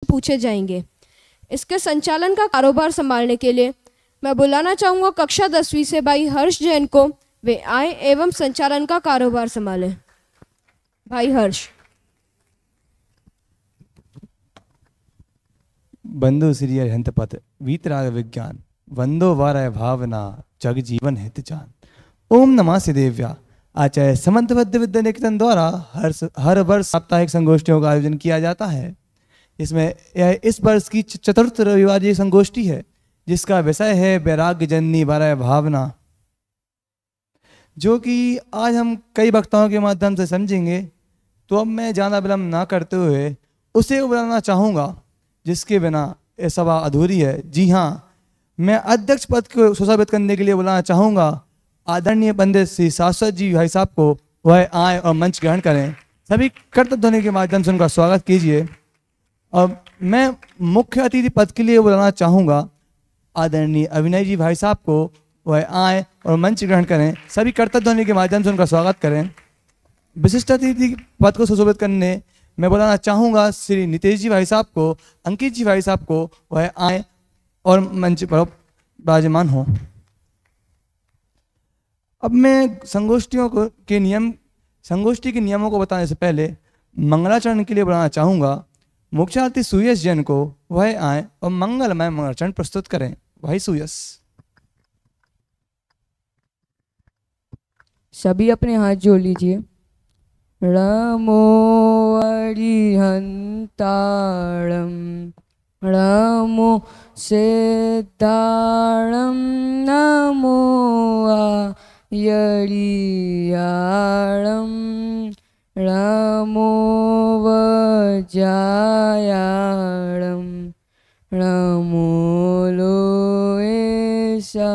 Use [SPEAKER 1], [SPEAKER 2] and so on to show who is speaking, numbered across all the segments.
[SPEAKER 1] पूछे जाएंगे। इसके संचालन का कारोबार संभालने के लिए मैं बुलाना चाहूँगा कक्षा 10वीं से भाई हर्ष जैन को। वे आए एवं संचालन का कारोबार संभालें। भाई हर्ष।
[SPEAKER 2] बंधु श्री अरिहंत पथ वीतराग विज्ञान वंदो वाराय भावना जग जीवन हित जान। ओम नमः सिदेव्या। आचार्य समंतबद्ध विद्या निकेतन द्वारा हर वर्ष साप्ताहिक संगोष्ठियों का आयोजन किया जाता है। इसमें यह इस वर्ष की चतुर्थ रविवार संगोष्ठी है, जिसका विषय है वैराग्य जननी वाराय भावना, जो कि आज हम कई वक्ताओं के माध्यम से समझेंगे। तो अब मैं ज़्यादा विलंब ना करते हुए उसे बुलाना चाहूँगा जिसके बिना यह सभा अधूरी है। जी हाँ, मैं अध्यक्ष पद को सुशोभित करने के लिए बुलाना चाहूँगा आदरणीय पंडित श्री शाश्वत जी भाई साहब को। वह आए और मंच ग्रहण करें। सभी कर्तव्य ध्वनि के माध्यम से उनका स्वागत कीजिए। और मैं मुख्य अतिथि पद के लिए बुलाना चाहूँगा आदरणीय अभिनय जी भाई साहब को। वह आए और मंच ग्रहण करें। सभी कर्तव्य ध्वनि के माध्यम से उनका स्वागत करें। विशिष्ट अतिथि पद को सुशोभित करने मैं बुलाना चाहूँगा श्री नितेश जी भाई साहब को, अंकित जी भाई साहब को। वह आए और मंच पर विराजमान हो। अब मैं संगोष्ठी के नियमों को बताने से पहले मंगलाचरण के लिए बुलाना चाहूँगा मुख्यातिथि सुयश जैन को। वह आए और मंगलमय मंगलाचरण प्रस्तुत करें। भाई सुयश।
[SPEAKER 3] सभी अपने हाथ जोड़ लीजिए। नमो अरिहंताणं नमो सिद्धाणं नमो आयर्याणं नमो वज्रायाणं नमो लोयसा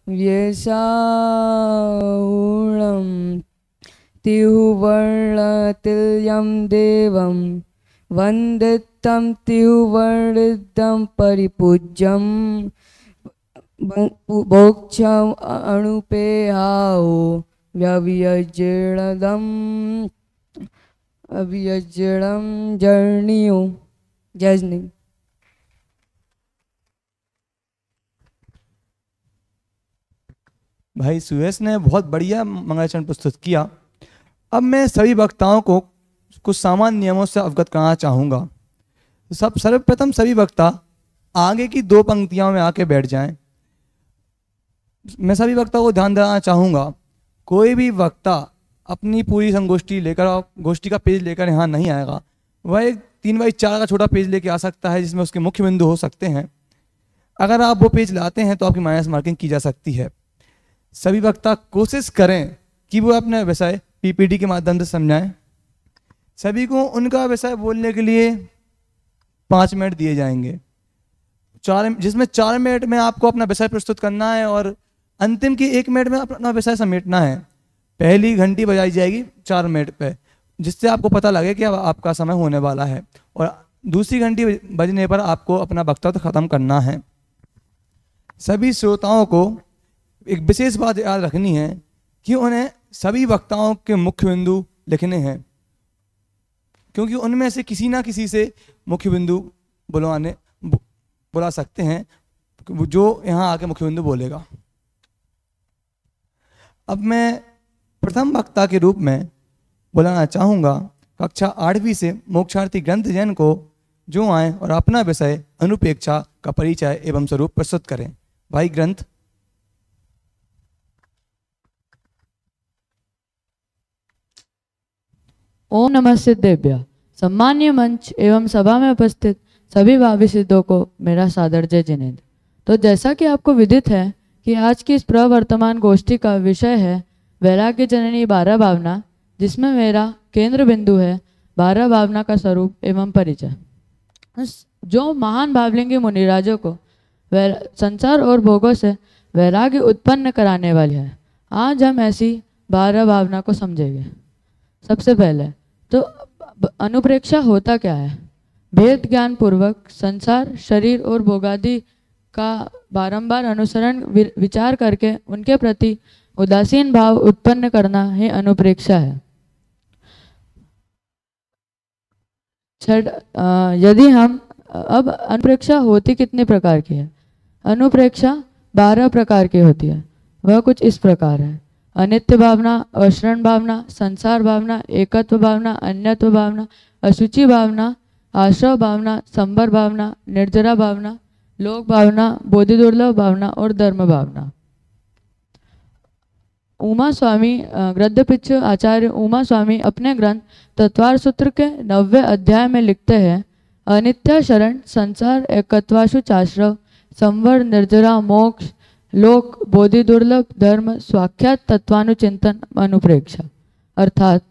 [SPEAKER 3] व्यसाऊणं तिहुवर्णतिलयं देवं वन्दितं तिहुवर्णितं परिपूज्यं भोक्षम् अणुपेहाओ व्यव्यजडं जर्णियो जजनी।
[SPEAKER 2] भाई सुयश ने बहुत बढ़िया मंगलाचरण प्रस्तुत किया। अब मैं सभी वक्ताओं को कुछ सामान्य नियमों से अवगत कराना चाहूँगा। सर्वप्रथम सभी वक्ता आगे की 2 पंक्तियों में आके बैठ जाएं। मैं सभी वक्ताओं को ध्यान देना चाहूँगा, कोई भी वक्ता अपनी पूरी संगोष्ठी लेकर गोष्ठी का पेज लेकर यहाँ नहीं आएगा। वह एक 3x4 का छोटा पेज लेके आ सकता है, जिसमें उसके मुख्य बिंदु हो सकते हैं। अगर आप वो पेज लाते हैं तो आपकी माइनस मार्किंग की जा सकती है। सभी वक्ता कोशिश करें कि वो अपने विषय पीपीटी के माध्यम से समझाएं। सभी को उनका विषय बोलने के लिए 5 मिनट दिए जाएंगे, जिसमें 4 मिनट में आपको अपना विषय प्रस्तुत करना है और अंतिम की 1 मिनट में अपना विषय समेटना है। पहली घंटी बजाई जाएगी 4 मिनट पे, जिससे आपको पता लगे कि अब आपका समय होने वाला है, और दूसरी घंटी बजने पर आपको अपना वक्तव्य खत्म करना है। सभी श्रोताओं को एक विशेष बात याद रखनी है कि उन्हें सभी वक्ताओं के मुख्य बिंदु लिखने हैं, क्योंकि उनमें से किसी ना किसी से मुख्य बिंदु बुला सकते हैं, जो यहाँ आके मुख्य बिंदु बोलेगा। अब मैं प्रथम वक्ता के रूप में बुलाना चाहूँगा कक्षा 8वीं से मोक्षार्थी ग्रंथ जैन को, जो आए और अपना विषय अनुपेक्षा का परिचय एवं स्वरूप प्रस्तुत करें। भाई ग्रंथ।
[SPEAKER 4] ओम नमः सिद्धेभ्यः। सम्मान्य मंच एवं सभा में उपस्थित सभी भावी सिद्धों को मेरा सादर जय जिनेन्द्र। तो जैसा कि आपको विदित है कि आज की इस प्रवर्तमान गोष्ठी का विषय है वैराग्य जननी 12 भावना, जिसमें मेरा केंद्र बिंदु है 12 भावना का स्वरूप एवं परिचय। जो महान भावलिंगी मुनिराजों को संसार और भोगों से वैराग्य उत्पन्न कराने वाली है। आज हम ऐसी 12 भावना को समझेंगे। सबसे पहले तो अनुप्रेक्षा होता क्या है? भेद ज्ञान पूर्वक संसार, शरीर और भोगादि का बारंबार अनुसरण विचार करके उनके प्रति उदासीन भाव उत्पन्न करना ही अनुप्रेक्षा है। यदि हम अब अनुप्रेक्षा होती कितने प्रकार की है? अनुप्रेक्षा 12 प्रकार की होती है। वह कुछ इस प्रकार है: अनित्य भावना, अशरण भावना, संसार भावना, एकत्व भावना, अन्यत्व भावना, अशुचि भावना, आश्रव भावना, संवर भावना, निर्जरा भावना, लोक भावना, बोधि दुर्लभ भावना और धर्म भावना। उमा स्वामी गद्यपिच्छ आचार्य उमा स्वामी अपने ग्रंथ तत्वार सूत्र के 90वें अध्याय में लिखते हैं: अनित्य शरण, संसार, एकत्वाशु चाश्रव, संवर, निर्जरा, मोक्ष, लोक, बोधि दुर्लभ, धर्म, स्वाख्यात तत्वानुचिंतन, अनुप्रेक्षा। अर्थात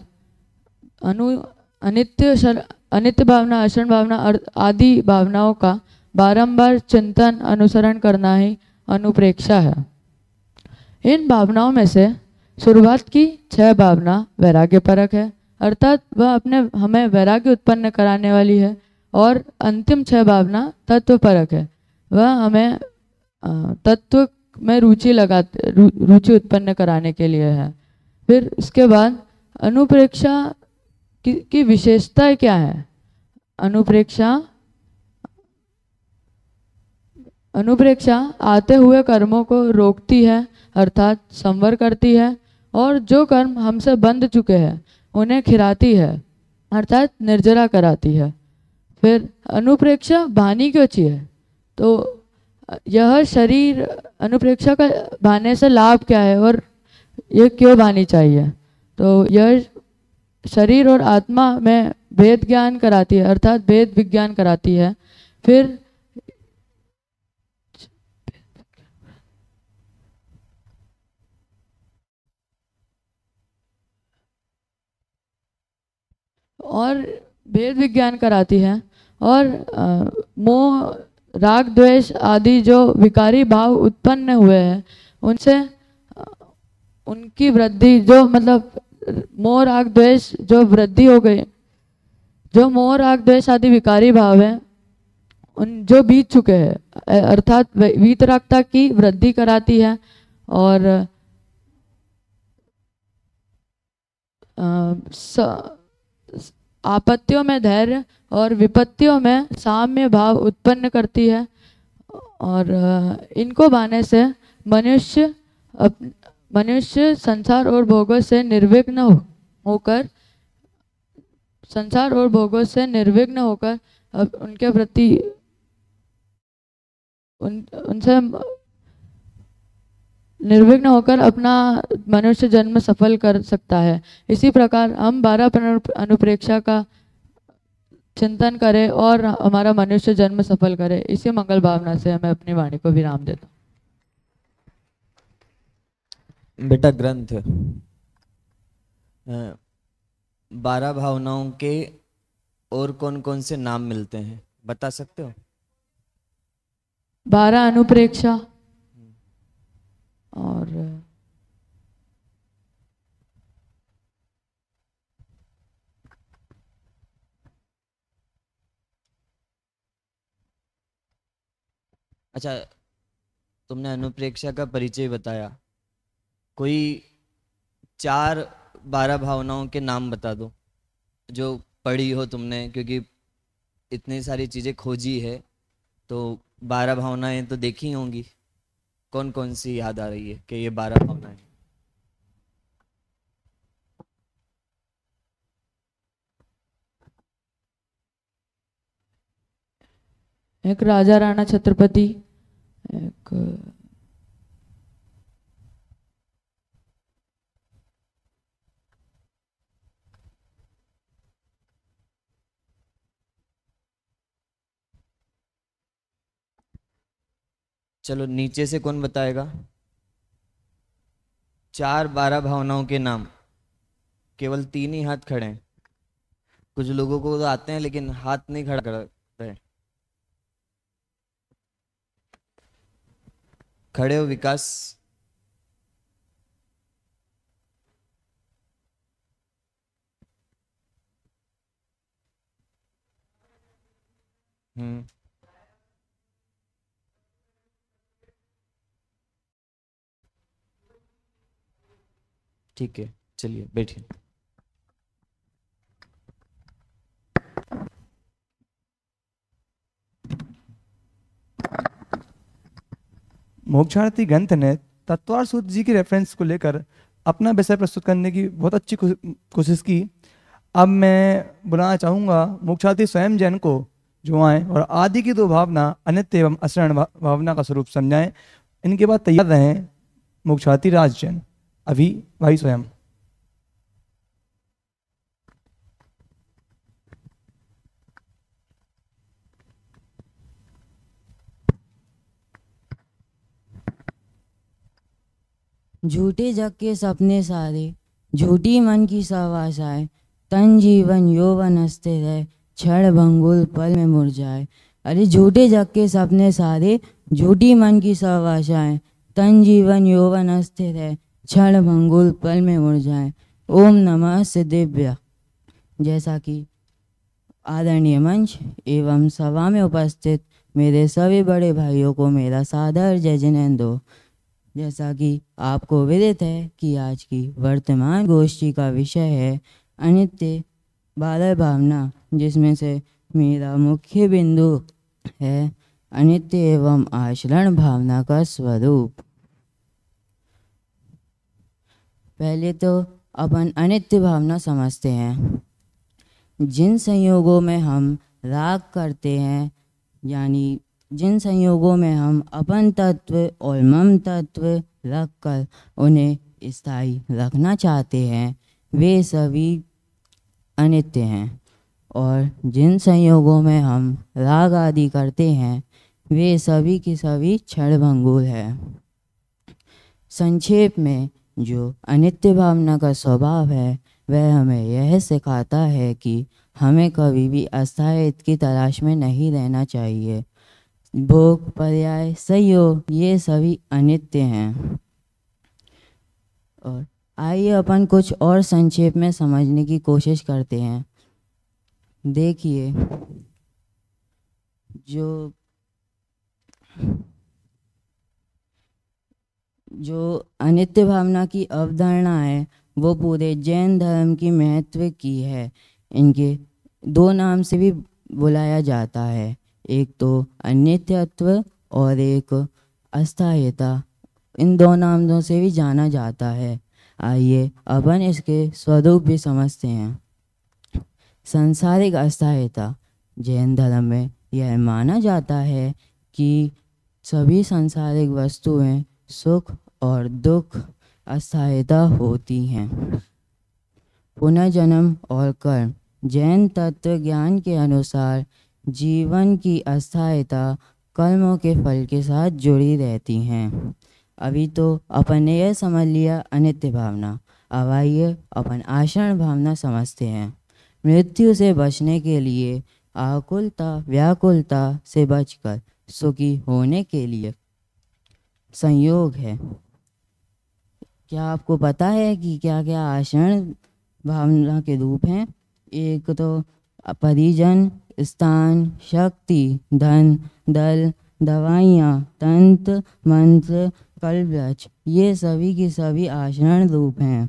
[SPEAKER 4] अनित्य भावना, अशरण भावना आदि भावनाओं का बारंबार चिंतन अनुसरण करना ही अनुप्रेक्षा है। इन भावनाओं में से शुरुआत की 6 भावना वैराग्य परक है, अर्थात वह अपने हमें वैराग्य उत्पन्न कराने वाली है, और अंतिम 6 भावना तत्व परक है, वह हमें तत्व में रुचि उत्पन्न कराने के लिए है। फिर इसके बाद अनुप्रेक्षा की विशेषताएं क्या है? अनुप्रेक्षा आते हुए कर्मों को रोकती है, अर्थात संवर करती है, और जो कर्म हमसे बंध चुके हैं उन्हें खिराती है, अर्थात निर्जरा कराती है। फिर अनुप्रेक्षा भानी क्यों चाहिए? तो यह शरीर, अनुप्रेक्षा का भाने से लाभ क्या है और यह क्यों भानी चाहिए? तो यह शरीर और आत्मा में भेद ज्ञान कराती है, अर्थात भेद विज्ञान कराती है। फिर और भेद विज्ञान कराती है, और मोह, राग, द्वेष आदि जो विकारी भाव उत्पन्न हुए हैं उनसे उनकी वृद्धि, जो मतलब मोह, राग, द्वेष जो वृद्धि हो गई, जो मोह, राग, द्वेष आदि विकारी भाव हैं उन जो बीत चुके हैं, अर्थात वीतरागता की वृद्धि कराती है, और आपत्तियों में धैर्य और विपत्तियों में साम्य भाव उत्पन्न करती है। और इनको पाने से मनुष्य संसार और भोगों से निर्विघ्न होकर अब उनके प्रति उनसे निर्विघ्न होकर अपना मनुष्य जन्म सफल कर सकता है। इसी प्रकार हम 12 अनुप्रेक्षा का चिंतन करें और हमारा मनुष्य जन्म सफल करें। इसी मंगल भावना से मैं अपनी वाणी को विराम देता हूँ।
[SPEAKER 5] बेटा, ग्रंथ 12 भावनाओं के और कौन कौन से नाम मिलते हैं बता सकते हो?
[SPEAKER 4] 12 अनुप्रेक्षा और
[SPEAKER 5] अच्छा, तुमने अनुप्रेक्षा का परिचय बताया, कोई 12 भावनाओं के नाम बता दो जो पढ़ी हो तुमने, क्योंकि इतनी सारी चीजें खोजी है तो 12 भावनाएं तो देखी होंगी। कौन कौन सी याद आ रही है कि ये 12 भावनाएं?
[SPEAKER 4] एक राजा राणा छत्रपति, एक
[SPEAKER 5] चलो नीचे से कौन बताएगा? 12 भावनाओं के नाम। केवल 3 ही हाथ खड़े हैं। कुछ लोगों को तो आते हैं लेकिन हाथ नहीं खड़ा करते हैं। खड़े हो विकास। ठीक है, चलिए बैठिए।
[SPEAKER 2] मोक्षार्थी ग्रंथ ने तत्वार सूत्र जी की रेफरेंस को लेकर अपना विषय प्रस्तुत करने की बहुत अच्छी कोशिश की। अब मैं बुलाना चाहूँगा मोक्षार्थी स्वयं जैन को जो आए और आदि की दो भावना अनित्य एवं अशरण भावना का स्वरूप समझाएं। इनके बाद तैयार रहें मोक्षार्थी राज जैन। अभी भाई स्वयं।
[SPEAKER 6] झूठे जग के सपने सारे, झूठी मन की सब आशाएं, तन जीवन यौवन अस्थिर है, क्षण भंगुर पल में मुरझाए। अरे झूठे जग के सपने सारे, झूठी मन की सब आशाएं, तन जीवन यौवन अस्थिर है, क्षण भंगुर पल में मुरझाए। ओम नमः सिद्धिभ्य। जैसा कि आदरणीय मंच एवं सभा में उपस्थित मेरे सभी बड़े भाइयों को मेरा सादर जय जिनेंद्र। जैसा कि आपको विदित है कि आज की वर्तमान गोष्ठी का विषय है अनित्य 12 भावना, जिसमें से मेरा मुख्य बिंदु है अनित्य एवं आश्रण भावना का स्वरूप। पहले तो अपन अनित्य भावना समझते हैं। जिन संयोगों में हम राग करते हैं, यानी जिन संयोगों में हम अपन तत्व और मम तत्व रखकर उन्हें स्थायी रखना चाहते हैं, वे सभी अनित्य हैं। और जिन संयोगों में हम राग आदि करते हैं, वे सभी की सभी क्षणभंगुर है। संक्षेप में जो अनित्य भावना का स्वभाव है वह हमें यह सिखाता है कि हमें कभी भी अस्थायित्व की तलाश में नहीं रहना चाहिए। भोग, पर्याय, संयोग ये सभी अनित्य हैं। और आइए अपन कुछ और संक्षेप में समझने की कोशिश करते हैं। देखिए, जो अनित्य भावना की अवधारणा है वो पूरे जैन धर्म की महत्व की है। इनके दो नाम से भी बुलाया जाता है, एक तो अनित्यत्व और एक अस्थायीता। इन दो नामों से भी जाना जाता है। आइए अपन इसके स्वरूप भी समझते हैं। सांसारिक अस्थायीता। जैन धर्म में यह माना जाता है कि सभी सांसारिक वस्तुएं सुख और दुख अस्थायीता होती हैं। पुनर्जन्म और कर्म। जैन तत्व ज्ञान के अनुसार जीवन की अस्थायीता कर्मों के फल के साथ जुड़ी रहती हैं। अभी तो अपन ने यह समझ लिया अनित्य भावना। अब आइए अपन आश्रण भावना समझते हैं। मृत्यु से बचने के लिए, आकुलता व्याकुलता से बचकर सुखी होने के लिए संयोग है। क्या आपको पता है कि क्या क्या आश्रण भावना के रूप हैं? एक तो परिजन, स्थान, शक्ति, धन, दल, दवाइयाँ, तंत्र, मंत्र, कल्पवृक्ष, ये सभी के सभी आश्रण रूप हैं।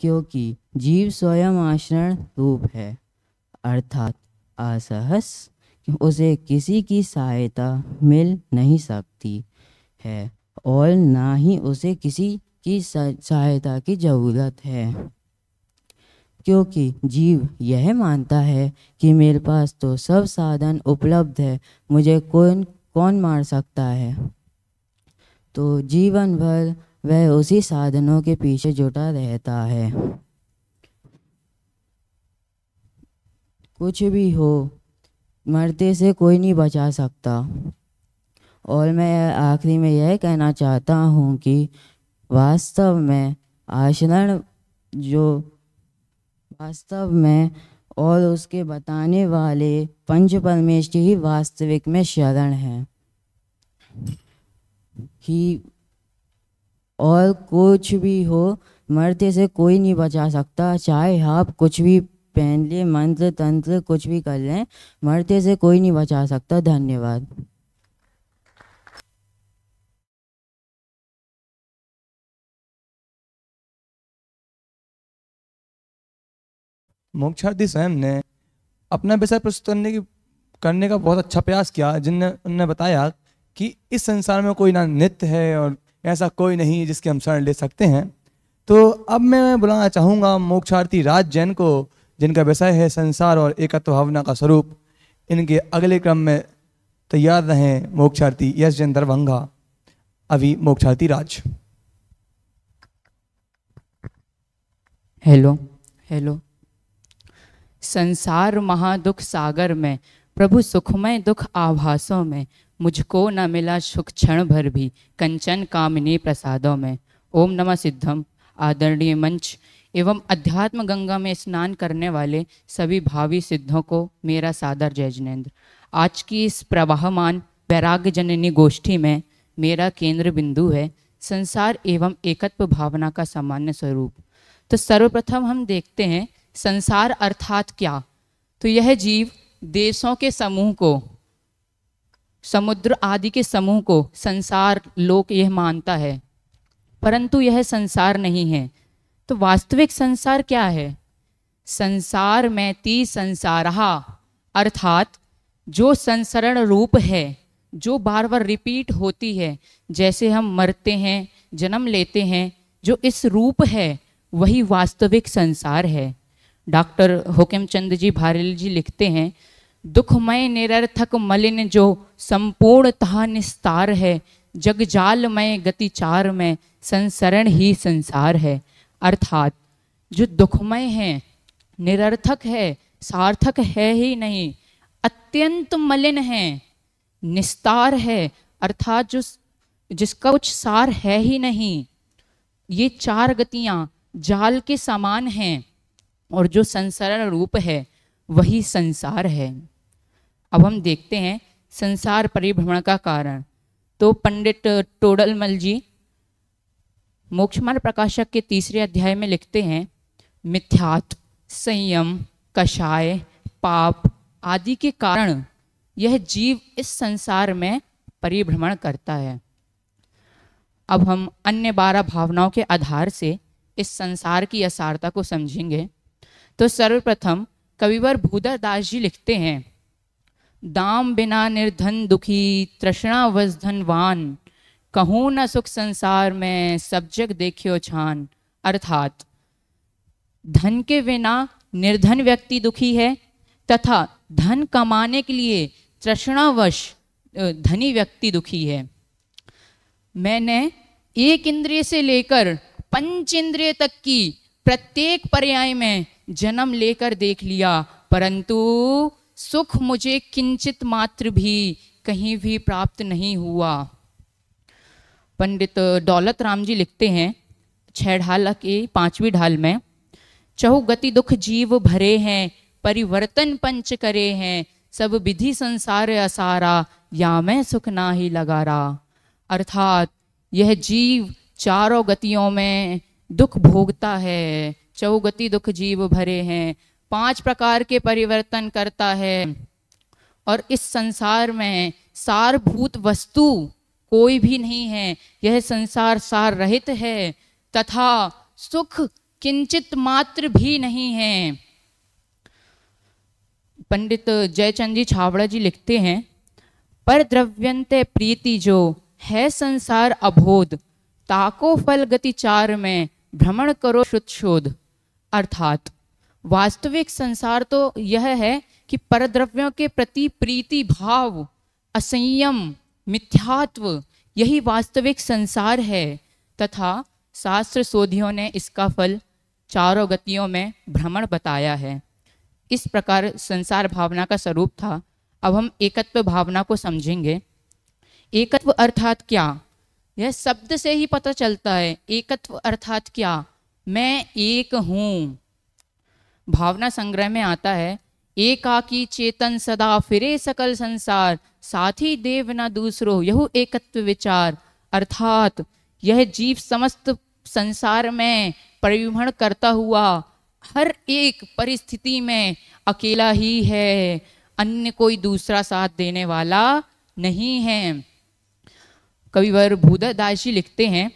[SPEAKER 6] क्योंकि जीव स्वयं आश्रण रूप है, अर्थात असहस, उसे किसी की सहायता मिल नहीं सकती है और ना ही उसे किसी की सहायता की ज़रूरत है। क्योंकि जीव यह मानता है कि मेरे पास तो सब साधन उपलब्ध है, मुझे कौन मार सकता है। तो जीवन भर वह उसी साधनों के पीछे जुटा रहता है। कुछ भी हो, मरते से कोई नहीं बचा सकता। और मैं आखिरी में यह कहना चाहता हूँ कि वास्तव में आश्रण वास्तव में और उसके बताने वाले पंच परमेष्टि ही वास्तविक में शरण है कि और कुछ भी हो, मरते से कोई नहीं बचा सकता। चाहे आप कुछ भी पहन ले, मंत्र तंत्र कुछ भी कर लें, मरते से कोई नहीं बचा सकता। धन्यवाद।
[SPEAKER 2] मोक्षार्थी स्वयं ने अपना विषय प्रस्तुत करने का बहुत अच्छा प्रयास किया। उन्होंने बताया कि इस संसार में कोई ना नित्य है और ऐसा कोई नहीं है जिसके हम शरण ले सकते हैं। तो अब मैं बुलाना चाहूँगा मोक्षार्थी राज जैन को, जिनका विषय है संसार और एकत्व भावना का स्वरूप। इनके अगले क्रम में तैयार रहें मोक्षार्थी यश जैन दरभंगा। अभी मोक्षार्थी राज।
[SPEAKER 7] Hello hello. संसार महादुख सागर में प्रभु सुखमय दुख आभासों में, मुझको न मिला सुख क्षण भर भी कंचन कामिनी प्रसादों में। ओम नमः सिद्धम। आदरणीय मंच एवं अध्यात्म गंगा में स्नान करने वाले सभी भावी सिद्धों को मेरा सादर जय जिनेंद्र। आज की इस प्रवाहमान वैराग्य जननी गोष्ठी में मेरा केंद्र बिंदु है संसार एवं एकत्व भावना का सामान्य स्वरूप। तो सर्वप्रथम हम देखते हैं संसार अर्थात क्या। तो यह जीव देशों के समूह को, समुद्र आदि के समूह को संसार लोक यह मानता है, परंतु यह संसार नहीं है। तो वास्तविक संसार क्या है? संसार में ती संसारहा, अर्थात जो संसरण रूप है, जो बार बार रिपीट होती है, जैसे हम मरते हैं जन्म लेते हैं, जो इस रूप है वही वास्तविक संसार है। डॉक्टर हुक्मचंद जी भारेल जी लिखते हैं, दुखमय निरर्थक मलिन जो संपूर्णतः निस्तार है, जगजालमय गतिचार में संसरण ही संसार है। अर्थात जो दुखमय है, निरर्थक है, सार्थक है ही नहीं, अत्यंत मलिन है, निस्तार है, अर्थात जो जिसका कुछ सार है ही नहीं। ये चार गतियां जाल के समान हैं और जो संसरण रूप है वही संसार है। अब हम देखते हैं संसार परिभ्रमण का कारण। तो पंडित टोडरमल जी मोक्षमार्ग प्रकाशक के 3 अध्याय में लिखते हैं, मिथ्यात्व, संयम, कषाय, पाप आदि के कारण यह जीव इस संसार में परिभ्रमण करता है। अब हम अन्य 12 भावनाओं के आधार से इस संसार की असारता को समझेंगे। तो सर्वप्रथम कविवर भूधर दास जी लिखते हैं, दाम बिना निर्धन दुखी, तृष्णा वश धनवान, कहूँ न सुख संसार में, सब जग देखियो छान। अर्थात धन के बिना निर्धन व्यक्ति दुखी है तथा धन कमाने के लिए तृष्णावश धनी व्यक्ति दुखी है। मैंने एक इंद्रिय से लेकर 5 इंद्रिय तक की प्रत्येक पर्याय में जन्म लेकर देख लिया, परंतु सुख मुझे किंचित मात्र भी कहीं भी प्राप्त नहीं हुआ। पंडित दौलत राम जी लिखते हैं 6 ढाल की 5वीं ढाल में, चहु गति दुख जीव भरे हैं, परिवर्तन पंच करे हैं, सब विधि संसार असारा, या मैं सुख ना ही लगारा। अर्थात यह जीव चारों गतियों में दुख भोगता है, चौगति दुख जीव भरे हैं, 5 प्रकार के परिवर्तन करता है और इस संसार में सारभूत वस्तु कोई भी नहीं है। यह संसार सार रहित है तथा सुख किंचित मात्र भी नहीं है। पंडित जयचंद जी छावड़ा जी लिखते हैं, पर द्रव्यंते प्रीति जो है संसार अबोध, ताको फल गति चार में भ्रमण करो शुद्ध शोध। अर्थात वास्तविक संसार तो यह है कि परद्रव्यों के प्रति प्रीति भाव, असंयम, मिथ्यात्व यही वास्तविक संसार है तथा शास्त्र शोधियों ने इसका फल चारों गतियों में भ्रमण बताया है। इस प्रकार संसार भावना का स्वरूप था। अब हम एकत्व भावना को समझेंगे। एकत्व अर्थात क्या? यह शब्द से ही पता चलता है। एकत्व अर्थात क्या? मैं एक हूँ। भावना संग्रह में आता है, एकाकी चेतन सदा फिरे सकल संसार, साथी देव न दूसरो यहु एकत्व विचार। अर्थात यह जीव समस्त संसार में परिभ्रमण करता हुआ हर एक परिस्थिति में अकेला ही है, अन्य कोई दूसरा साथ देने वाला नहीं है। कविवर भूधर दास जी लिखते हैं,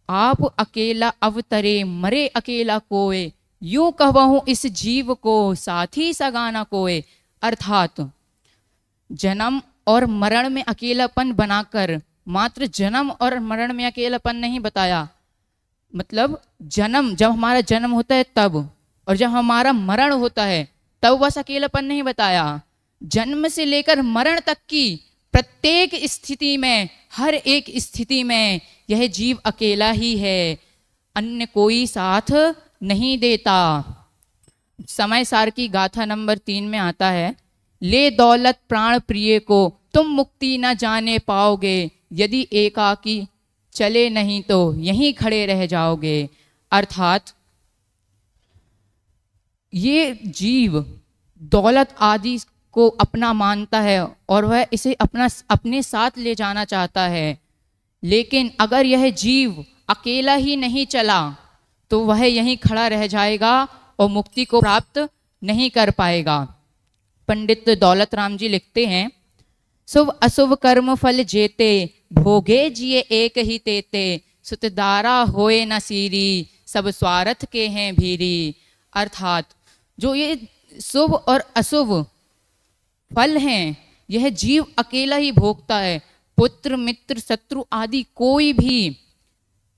[SPEAKER 7] आप अकेला अवतरे मरे अकेला कोय, यूं कहूँ इस जीव को साथी सगाना कोय। अर्थात जन्म और मरण में अकेलापन बनाकर मात्र जन्म और मरण में अकेलापन नहीं बताया। मतलब जन्म, जब हमारा जन्म होता है तब, और जब हमारा मरण होता है तब बस अकेलापन नहीं बताया। जन्म से लेकर मरण तक की प्रत्येक स्थिति में, हर एक स्थिति में यह जीव अकेला ही है, अन्य कोई साथ नहीं देता। समय सार की गाथा नंबर 3 में आता है, ले दौलत प्राण प्रिय को तुम मुक्ति न जाने पाओगे, यदि एकाकी चले नहीं तो यहीं खड़े रह जाओगे। अर्थात ये जीव दौलत आदि को अपना मानता है और वह इसे अपने साथ ले जाना चाहता है, लेकिन अगर यह जीव अकेला ही नहीं चला तो वह यहीं खड़ा रह जाएगा और मुक्ति को प्राप्त नहीं कर पाएगा। पंडित दौलत राम जी लिखते हैं, शुभ अशुभ कर्म फल जेते, भोगे जिए एक ही तेते, सुतदारा होए न सीरी, सब स्वार्थ के हैं भीरी। अर्थात जो ये शुभ और अशुभ फल हैं यह जीव अकेला ही भोगता है, पुत्र मित्र शत्रु आदि कोई भी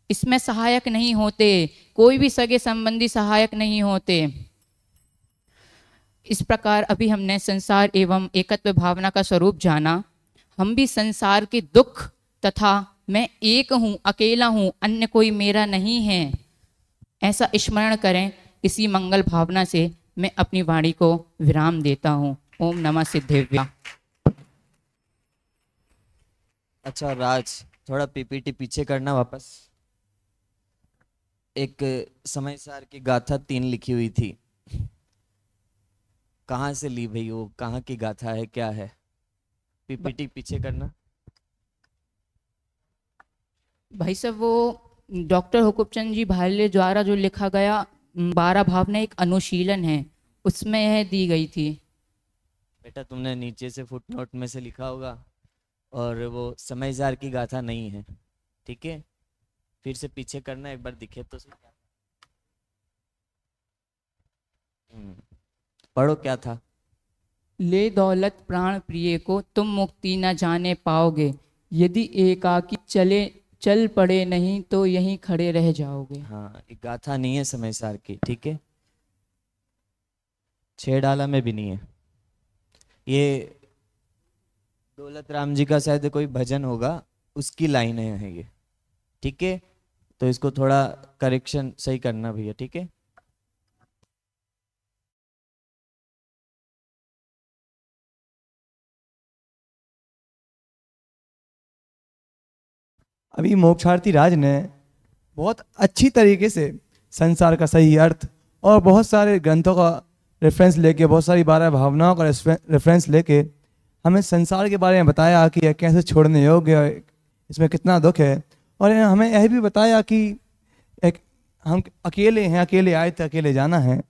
[SPEAKER 7] इसमें सहायक नहीं होते, कोई भी सगे संबंधी सहायक नहीं होते। इस प्रकार अभी हमने संसार एवं एकत्व भावना का स्वरूप जाना। हम भी संसार के दुख तथा मैं एक हूँ, अकेला हूँ, अन्य कोई मेरा नहीं है, ऐसा स्मरण करें। इसी मंगल भावना से मैं अपनी वाणी को विराम देता हूँ। ओम नमः सिद्धेभ्य।
[SPEAKER 5] अच्छा राज, थोड़ा पीपीटी पीछे करना वापस। एक समय सार की गाथा 3 लिखी हुई थी, कहाँ से ली भाई, वो कहाँ की गाथा है, क्या है? पीपीटी पीछे करना
[SPEAKER 7] भाई साहब। वो डॉक्टर हुकुमचंद जी भाले द्वारा जो लिखा गया 12 भावना एक अनुशीलन है, उसमें यह दी गई थी।
[SPEAKER 5] बेटा तुमने नीचे से फुटनोट में से लिखा होगा, और वो समय सार की गाथा नहीं है, ठीक है? फिर से पीछे करना, एक बार दिखे तो सही। पढ़ो क्या था।
[SPEAKER 7] ले दौलत प्राण प्रिय को तुम मुक्ति न जाने पाओगे, यदि एकाकी चल पड़े नहीं तो यहीं खड़े रह जाओगे।
[SPEAKER 5] हाँ, एक गाथा नहीं है समय सार की, ठीक है? 6 डाला में भी नहीं है। ये दौलत राम जी का शायद कोई भजन होगा, उसकी लाइन है ये, ठीक है? तो इसको थोड़ा करेक्शन सही करना भैया, ठीक है?
[SPEAKER 2] अभी मोक्षार्थी राज ने बहुत अच्छी तरीके से संसार का सही अर्थ और बहुत सारे ग्रंथों का रेफरेंस लेके, बहुत सारी 12 भावनाओं का रेफरेंस लेके हमें संसार के बारे में बताया कि यह कैसे छोड़ने योग्य है, इसमें कितना दुख है। और हमें यह भी बताया कि एक हम अकेले हैं, अकेले आए थे, अकेले जाना है।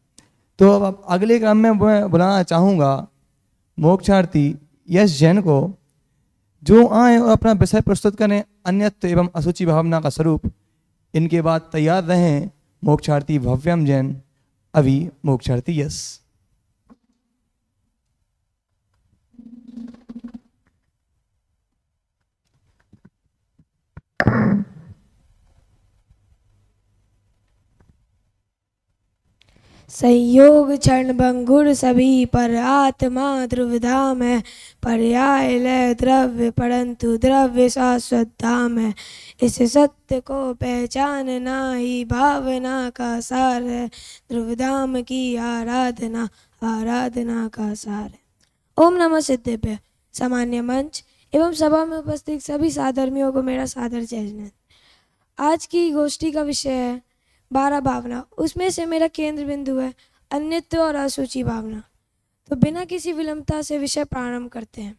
[SPEAKER 2] तो अब अगले क्रम में मैं बुलाना चाहूँगा मोक्षार्थी यश जैन को, जो आए और अपना विषय प्रस्तुत करें, अन्यत्व एवं असुचि भावना का स्वरूप। इनके बाद तैयार रहें मोक्षार्थी भव्यम जैन, अभी मोक्षार्थी यश।
[SPEAKER 8] संयोग क्षण भंगुर सभी पर आत्मा ध्रुवधाम है, पर्याय लय द्रव्य परंतु द्रव्य शाश्वत धाम है। इस सत्य को पहचानना ही भावना का सार है, ध्रुवधाम की आराधना आराधना का सार है। ओम नमः सिद्धेभ्य। सामान्य मंच एवं सभा में उपस्थित सभी साधर्मियों को मेरा सादर जय जैन। आज की गोष्ठी का विषय है 12 भावना, उसमें से मेरा केंद्र बिंदु है अन्यत्व और असुचि भावना। तो बिना किसी विलंबता से विषय प्रारंभ करते हैं।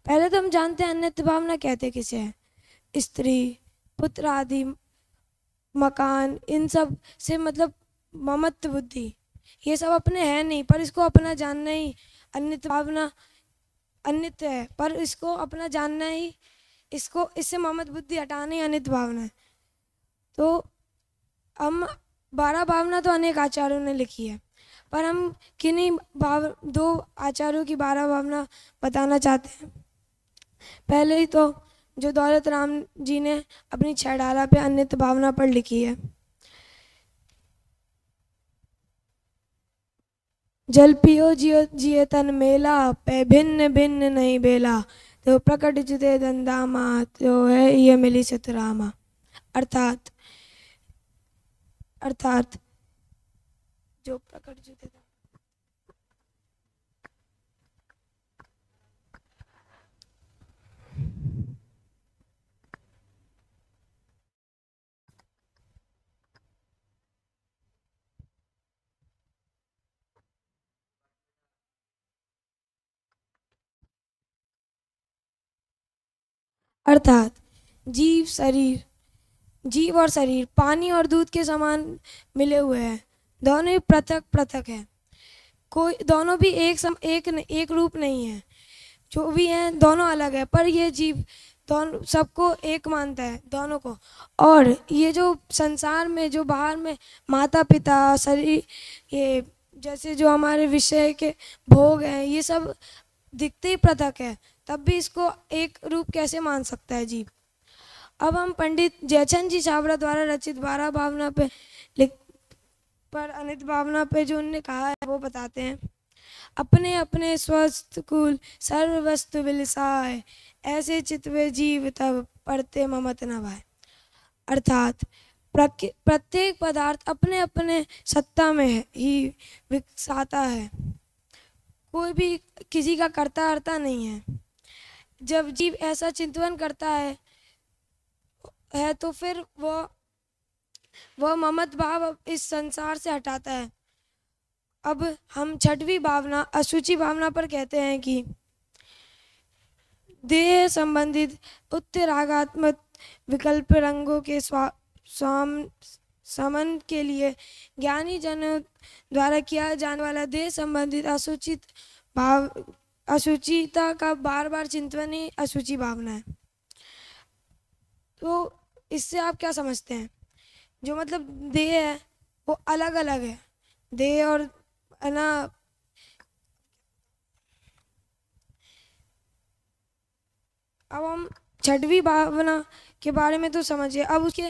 [SPEAKER 8] पहले तो हम जानते हैं अन्यत्व भावना कहते किसे है। स्त्री, पुत्र आदि, मकान, इन सब से मतलब ममत्व बुद्धि, ये सब अपने हैं नहीं, पर इसको अपना जानना ही अन्यत्व भावना, अन्यत्व है पर इसको अपना जानना ही, इसको इससे ममत्व बुद्धि हटाना ही अन्यत्व भावना है। तो हम 12 भावना तो अनेक आचार्यों ने लिखी है, पर हम किन्हीं 2 आचार्यों की 12 भावना बताना चाहते हैं। पहले ही तो जो दौलत राम जी ने अपनी 6 डाला पे अन्यत भावना पर लिखी है। जल पियो जियो जिये तन मेला, पे भिन्न भिन्न नहीं बेला, तो प्रकट जुते दंदामा, तो है ये मिली सतरामा। अर्थात अर्थात जो प्रकट जुते अर्थात जीव और शरीर पानी और दूध के समान मिले हुए हैं, दोनों ही पृथक पृथक है, कोई दोनों भी एक रूप नहीं है, जो भी हैं दोनों अलग है, पर ये जीव दोनों सबको एक मानता है दोनों को। और ये जो संसार में जो बाहर में माता पिता शरीर ये जैसे जो हमारे विषय के भोग हैं ये सब दिखते ही पृथक है, तब भी इसको एक रूप कैसे मान सकता है जीव। अब हम पंडित जयचंद जी छाबड़ा द्वारा रचित 12 भावना पे पर अनित भावना पे जो उन्होंने कहा है वो बताते हैं। अपने अपने स्वस्थ कुल सर्व वस्तु विलसाय, ऐसे चितवे जीव तब पढ़ते ममत न भाए। अर्थात प्रत्येक पदार्थ अपने अपने सत्ता में ही विकसाता है, कोई भी किसी का करता हरता नहीं है। जब जीव ऐसा चिंतन करता है तो फिर वह ममत भाव इस संसार से हटाता है। अब हम 6वीं भावना अशुचि भावना पर कहते हैं कि देह संबंधित उत्तरागात्मक विकल्प रंगों के समन के लिए ज्ञानी जनों द्वारा किया जाने वाला देह संबंधित अशुचिता का बार बार चिंतन ही अशुचि भावना है। तो इससे आप क्या समझते हैं? जो मतलब देह है वो अलग अलग है, देह और है ना अब हम 6वीं भावना के बारे में तो समझिए। अब उसके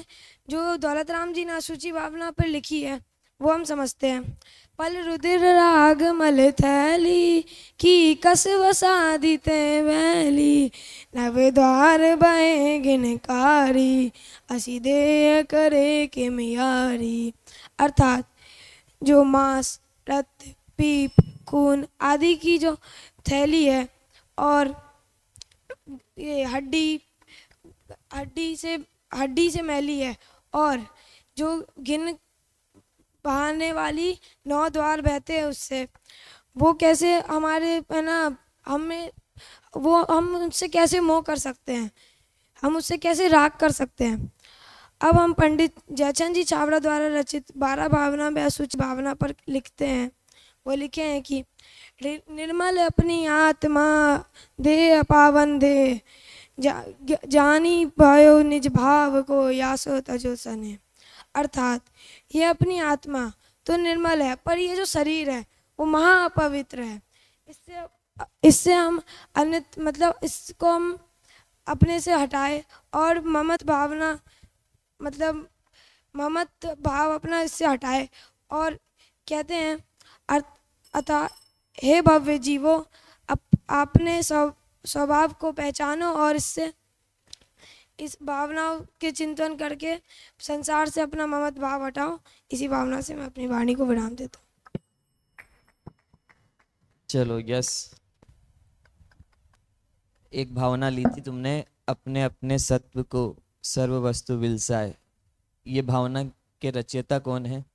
[SPEAKER 8] जो दौलत राम जी ने अशुचि भावना पर लिखी है वो हम समझते हैं। पल रुधिर राग मल थैली की कस वसादी ते वैली, नव द्वार बहे गिनकारी असी दे करे के मियारी। अर्थात जो मांस रक्त पीप खून आदि की जो थैली है और ये हड्डी से मैली है, और जो गिन बहाने वाली 9 द्वार बहते हैं उससे, वो कैसे हमारे है ना हमें वो हम उनसे कैसे मोह कर सकते हैं, हम उससे कैसे राग कर सकते हैं। अब हम पंडित जयचंद जी छाबड़ा द्वारा रचित 12 भावना में अशुचि भावना पर लिखते हैं। वो लिखे हैं कि निर्मल अपनी आत्मा दे पावन दे, जानी भयो निज भाव को यासो तजो सने। अर्थात ये अपनी आत्मा तो निर्मल है, पर ये जो शरीर है वो महा अपवित्र है। इससे हम अन्य मतलब इसको हम अपने से हटाए और ममत भावना मतलब ममत भाव अपना इससे हटाए और कहते हैं अतः हे भव्य जीवो अपने स्वभाव को पहचानो और इससे इस भावनाओं के चिंतन करके संसार से अपना ममत भाव हटाओ। इसी भावना से मैं अपनी वाणी को विराम देता हूँ।
[SPEAKER 5] चलो यस, एक भावना ली थी तुमने, अपने अपने सत्व को सर्व वस्तु विलसाए। ये भावना के रचयिता कौन है?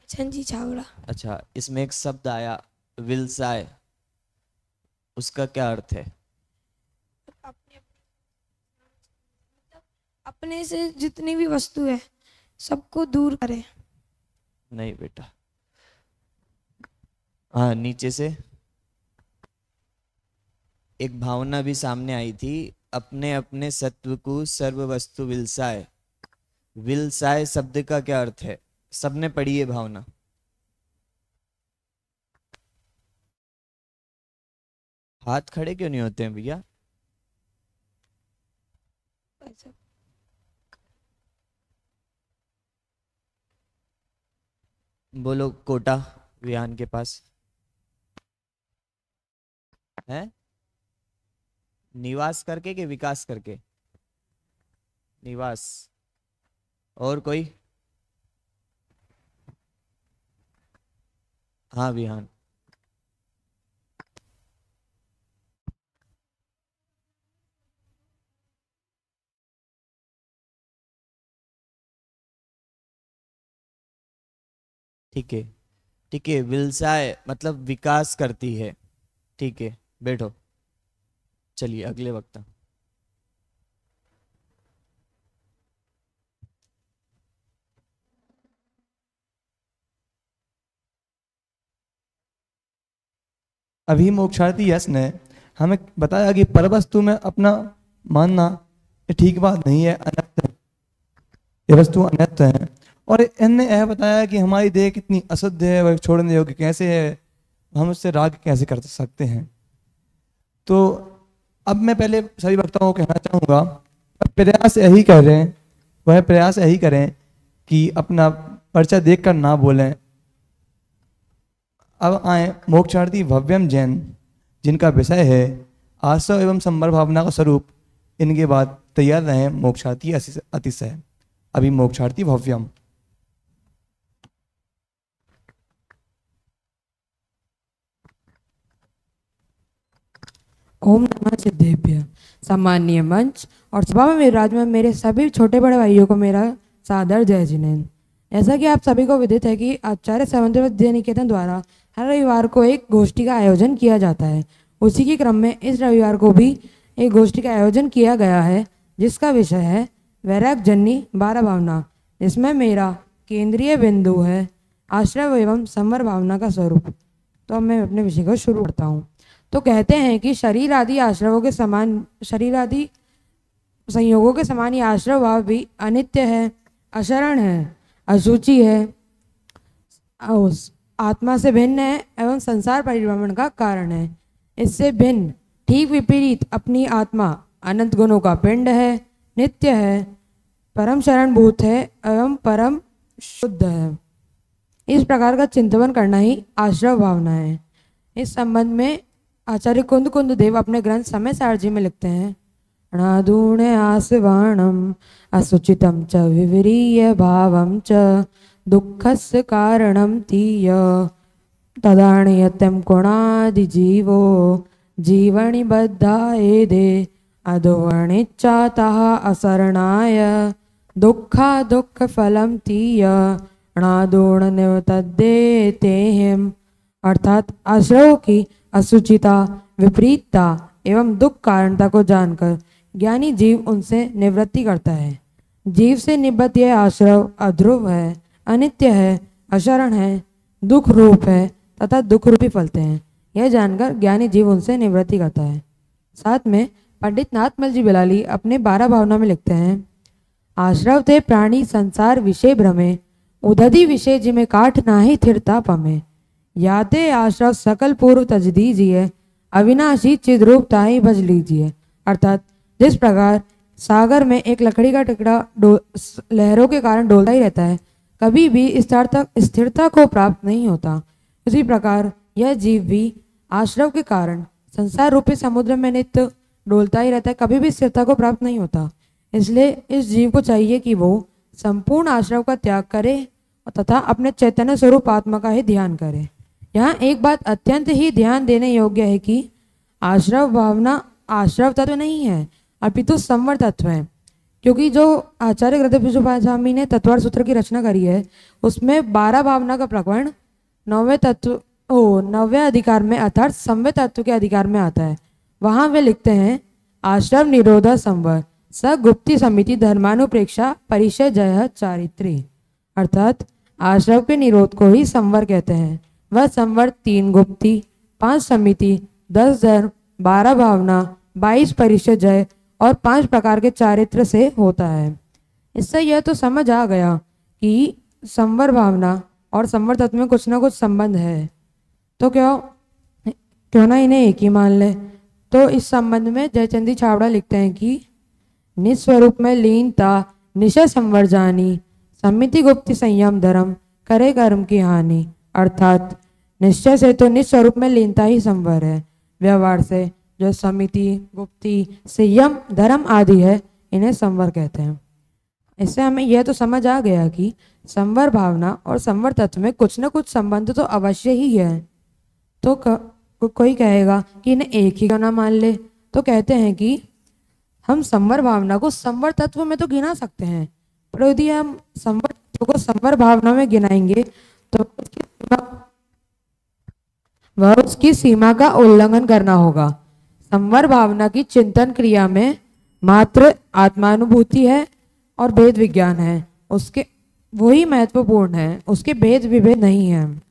[SPEAKER 8] जयचंद जी छाबड़ा।
[SPEAKER 5] अच्छा, इसमें एक शब्द आया विलसाए, उसका क्या अर्थ है?
[SPEAKER 8] अपने से जितनी भी वस्तु है सबको दूर करे।
[SPEAKER 5] नहीं बेटा, हाँ नीचे से एक भावना भी सामने आई थी, अपने अपने सत्व को सर्व वस्तु विलसाए। विलसाए शब्द का क्या अर्थ है? सबने पढ़ी है भावना? हाथ खड़े क्यों नहीं होते हैं भैया? बोलो कोटा विहान के पास है। निवास करके कि विकास करके? निवास। और कोई? हाँ विहान। ठीक है ठीक है, विलसाय मतलब विकास करती है। ठीक है बैठो। चलिए अगले वक्ता।
[SPEAKER 2] अभी मोक्षार्थी यश ने हमें बताया कि परवस्तु में अपना मानना ये ठीक बात नहीं है, अनर्थ है, ये वस्तु अनर्थ है। और इनने यह बताया कि हमारी देह कितनी अशुद्ध है, वह छोड़ने योग्य कैसे है, हम उससे राग कैसे कर सकते हैं। तो अब मैं पहले सभी वक्ताओं को कहना चाहूँगा, प्रयास यही कर रहे हैं, वह प्रयास यही करें कि अपना पर्चा देखकर ना बोलें। अब आए मोक्षार्थी भव्यम जैन, जिनका विषय है आश्रव एवं संवर भावना का स्वरूप। इनके बाद तैयार रहें मोक्षार्थी अतिशय। अभी मोक्षार्थी भव्यम।
[SPEAKER 9] ओम नमः सिद्धेभ्य। सामान्य मंच और सभा में विराजमान मेरे सभी छोटे बड़े भाइयों को मेरा सादर जय जिनेन्द्र। जैसा कि आप सभी को विदित है कि आचार्य सामंत विद्या निकेतन द्वारा हर रविवार को एक गोष्ठी का आयोजन किया जाता है। उसी के क्रम में इस रविवार को भी एक गोष्ठी का आयोजन किया गया है, जिसका विषय है वैराग जन्नी 12 भावना, जिसमें मेरा केंद्रीय बिंदु है आश्रव एवं संवर भावना का स्वरूप। तो अब मैं अपने विषय को शुरू करता हूँ। तो कहते हैं कि शरीर आदि आश्रवों के समान, शरीर आदि संयोगों के समान ही आश्रव भाव भी अनित्य है, अशरण है, अशुचि है, आत्मा से भिन्न है एवं संसार परिभ्रमण का कारण है। इससे भिन्न ठीक विपरीत अपनी आत्मा अनंत गुणों का पिंड है, नित्य है, परम शरणभूत है एवं परम शुद्ध है। इस प्रकार का चिंतन करना ही आश्रव भावना है। इस संबंध में आचार्य कुंद कुंद देव अपने ग्रंथ समय सारजी में लिखते हैं, अणादूण आसवाणम असुचितम च विवरीय भावम च दुःखस्य कारणम तीय तदाणयत्यम गुणादिजीवो जीवनि बद्धायेदे अधोवर्णिच्चातः असरणाय दुःखा दुःखफलं तीय अणादूण निवतद्देतेहिम। अर्थात आश्रवों की असुचिता, विपरीतता एवं दुख कारणता को जानकर ज्ञानी जीव उनसे निवृत्ति करता है। जीव से निवृत्त यह आश्रव अध्रुव है, अनित्य है, अशरण है, दुख रूप है तथा दुख रूपी फलते हैं। यह जानकर ज्ञानी जीव उनसे निवृत्ति करता है। साथ में पंडित नाथमल जी बिलाली अपने 12 भावना में लिखते हैं, आश्रव थे प्राणी संसार विषय भ्रमे उदधि विषय जिमे काठ नाही थिरता पमे याते आश्रव सकल पूर्व तज दीजिए अविनाशी चिद्रूप ताई भज लीजिए। अर्थात जिस प्रकार सागर में एक लकड़ी का टुकड़ा लहरों के कारण डोलता ही रहता है, कभी भी स्थिरता को प्राप्त नहीं होता, उसी प्रकार यह जीव भी आश्रव के कारण संसार रूपी समुद्र में नित्य डोलता ही रहता है, कभी भी स्थिरता को प्राप्त नहीं होता। इसलिए इस जीव को चाहिए कि वो संपूर्ण आश्रव का त्याग करे तथा अपने चैतन्य स्वरूप आत्मा का ही ध्यान करे। यहाँ एक बात अत्यंत ही ध्यान देने योग्य है कि आश्रव भावना आश्रव तत्व नहीं है, अपितु संवर तत्व है। क्योंकि जो आचार्य गृहस्थ स्वामी ने तत्वार सूत्र की रचना करी है, उसमें 12 भावना का प्रकरण 9वें अधिकार में अर्थात संवर तत्व के अधिकार में आता है। वहाँ वे लिखते हैं, आश्रव निरोधा संवर स गुप्ति समिति धर्मानुप्रेक्षा परिचय जय चारित्री। अर्थात आश्रव के निरोध को ही संवर कहते हैं। वह संवर 3 गुप्ति, 5 समिति, 10 धर्म, 12 भावना, 22 परिचय जय और 5 प्रकार के चारित्र से होता है। इससे यह तो समझ आ गया कि संवर भावना और संवर तत्व में कुछ ना कुछ संबंध है, तो क्यों ना इन्हें एक ही मान ले। तो इस संबंध में जयचंदी छावड़ा लिखते हैं कि निस्वरूप में लीनता निशय संवर जानी, समिति गुप्ति संयम धर्म करे कर्म की हानि। अर्थात निश्चय से तो निस्वरूप में लीनता ही संवर है, व्यवहार से जो समिति गुप्ति संयम धर्म आदि है इन्हें संवर कहते हैं। इससे हमें यह तो समझ आ गया कि संवर भावना और संवर तत्व में कुछ न कुछ संबंध तो अवश्य ही है। तो कोई कहेगा कि इन्हें एक ही क्यों ना मान ले, तो कहते हैं कि हम संवर भावना को संवर तत्व में तो गिना सकते हैं, पर यदि हम संवर तत्व को संवर भावना में गिनाएंगे तो वह उसकी सीमा का उल्लंघन करना होगा। संवर भावना की चिंतन क्रिया में मात्र आत्मानुभूति है और भेद विज्ञान है, उसके वही महत्वपूर्ण है, उसके भेद विभेद नहीं है।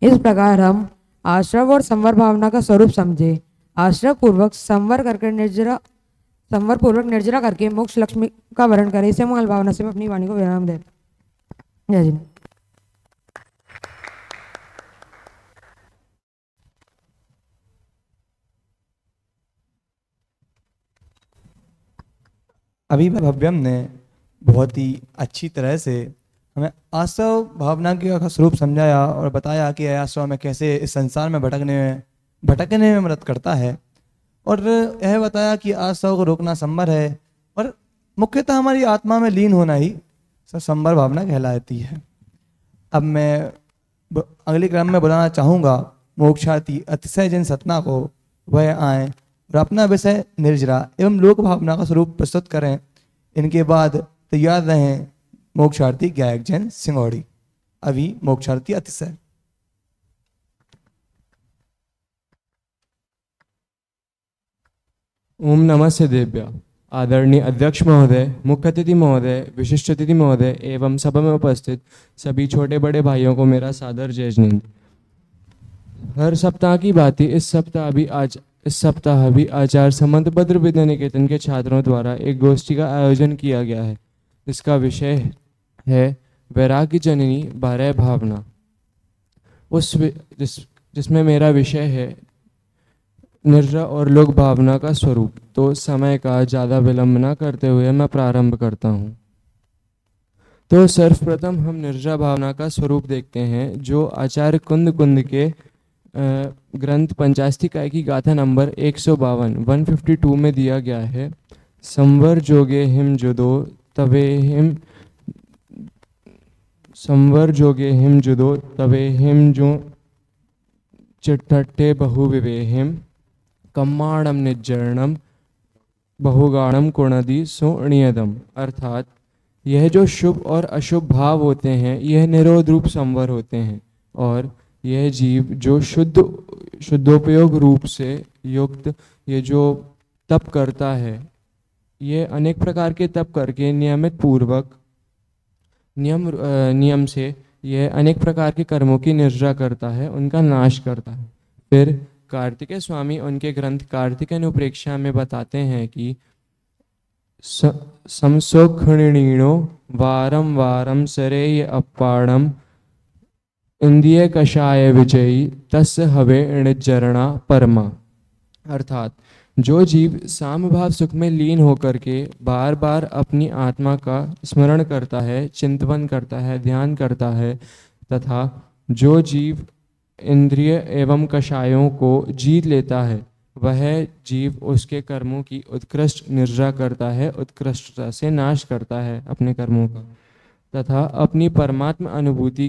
[SPEAKER 9] इस प्रकार हम आश्रव और संवर भावना का स्वरूप समझे। आश्रव पूर्वक संवर पूर्वक निर्जरा करके मोक्ष लक्ष्मी का वर्ण करे। इसे मंगल भावना से मैं अपनी वाणी को विराम दे। जय जी।
[SPEAKER 2] अभी भव्यम ने बहुत ही अच्छी तरह से हमें आश्रव भावना का स्वरूप समझाया और बताया कि आश्रव में कैसे इस संसार में भटकने में मदद करता है, और यह बताया कि आश्रव को रोकना संवर है और मुख्यतः हमारी आत्मा में लीन होना ही संवर भावना कहलाती है। अब मैं अगले क्रम में बुलाना चाहूँगा मोक्षार्थी अतिशय जिन सतना को, वह आए और अपना विषय निर्जरा एवं लोक भावना का स्वरूप प्रस्तुत करें। इनके बाद तैयार रहें मोक्षार्थी गायक जैन सिंगौड़ी। अभी मोक्षार्थी अतिशय।
[SPEAKER 10] ओम नमः सिद्धेभ्य। आदरणीय अध्यक्ष महोदय, मुख्य अतिथि महोदय, विशिष्ट अतिथि महोदय एवं सभा में उपस्थित सभी छोटे बड़े भाइयों को मेरा सादर जय जिनेंद्र। हर सप्ताह की भांति इस सप्ताह भी आचार्य समंतभद्र विद्या निकेतन के छात्रों द्वारा एक गोष्ठी का आयोजन किया गया है, जिसका विषय है वैराग्य जननी 12 भावना। जिसमें मेरा विषय है निर्जरा और लोक भावना का स्वरूप। तो समय का ज़्यादा विलंब न करते हुए मैं प्रारंभ करता हूँ। तो सर्वप्रथम हम निर्जरा भावना का स्वरूप देखते हैं, जो आचार्य कुंद के ग्रंथ पंचास्तिकाय की गाथा नंबर 152 में दिया गया है। संवर जोगे हिम जुदो तवे हिम जो चिट्ठट्टे बहु विवेहिम कम्माणम निज्जरणम बहुगाणम कुणदी सोणियदम। अर्थात यह जो शुभ और अशुभ भाव होते हैं यह निरोध रूप संवर होते हैं, और यह जीव जो शुद्धोपयोग रूप से युक्त ये जो तप करता है, ये अनेक प्रकार के तप करके नियम से यह अनेक प्रकार के कर्मों की निर्जरा करता है, उनका नाश करता है। फिर कार्तिकेय स्वामी उनके ग्रंथ कार्तिकेय अनुप्रेक्षा में बताते हैं कि समसोखणीणो वारम वारम सरेय अपाणम इंद्रिय कषाय विजयी तस्य हवे निर्जरणा परमा। अर्थात जो जीव सामभाव सुख में लीन होकर के बार बार अपनी आत्मा का स्मरण करता है, चिंतन करता है, ध्यान करता है, तथा जो जीव इंद्रिय एवं कषायों को जीत लेता है, वह जीव उसके कर्मों की उत्कृष्ट निर्जरा करता है, उत्कृष्टता से नाश करता है अपने कर्मों का, तथा अपनी परमात्मा अनुभूति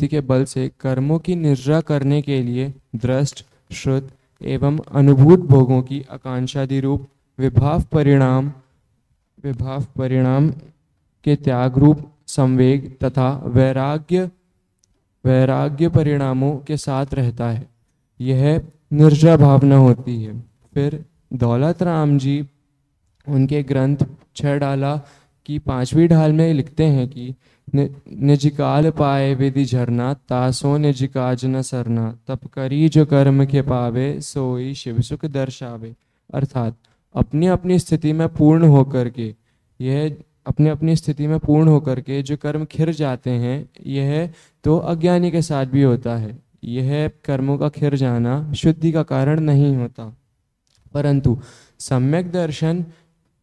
[SPEAKER 10] के बल से कर्मों की निर्जरा करने के लिए दृष्ट, श्रुत एवं अनुभूत भोगों की आकांक्षादि रूप विभाव परिणाम के त्याग रूप संवेग तथा वैराग्य परिणामों के साथ रहता है। यह निर्जरा भावना होती है। फिर दौलत राम जी उनके ग्रंथ 6 डाला की 5वीं ढाल में लिखते हैं कि निजकाल पाए विधि झरना तासो निजकाज न सरना तप करी जो कर्म के पावे सोई शिव सुख दर्शावे। अर्थात अपनी अपनी स्थिति में पूर्ण होकर के जो कर्म खिर जाते हैं, यह तो अज्ञानी के साथ भी होता है। यह कर्मों का खिर जाना शुद्धि का कारण नहीं होता। परंतु सम्यक दर्शन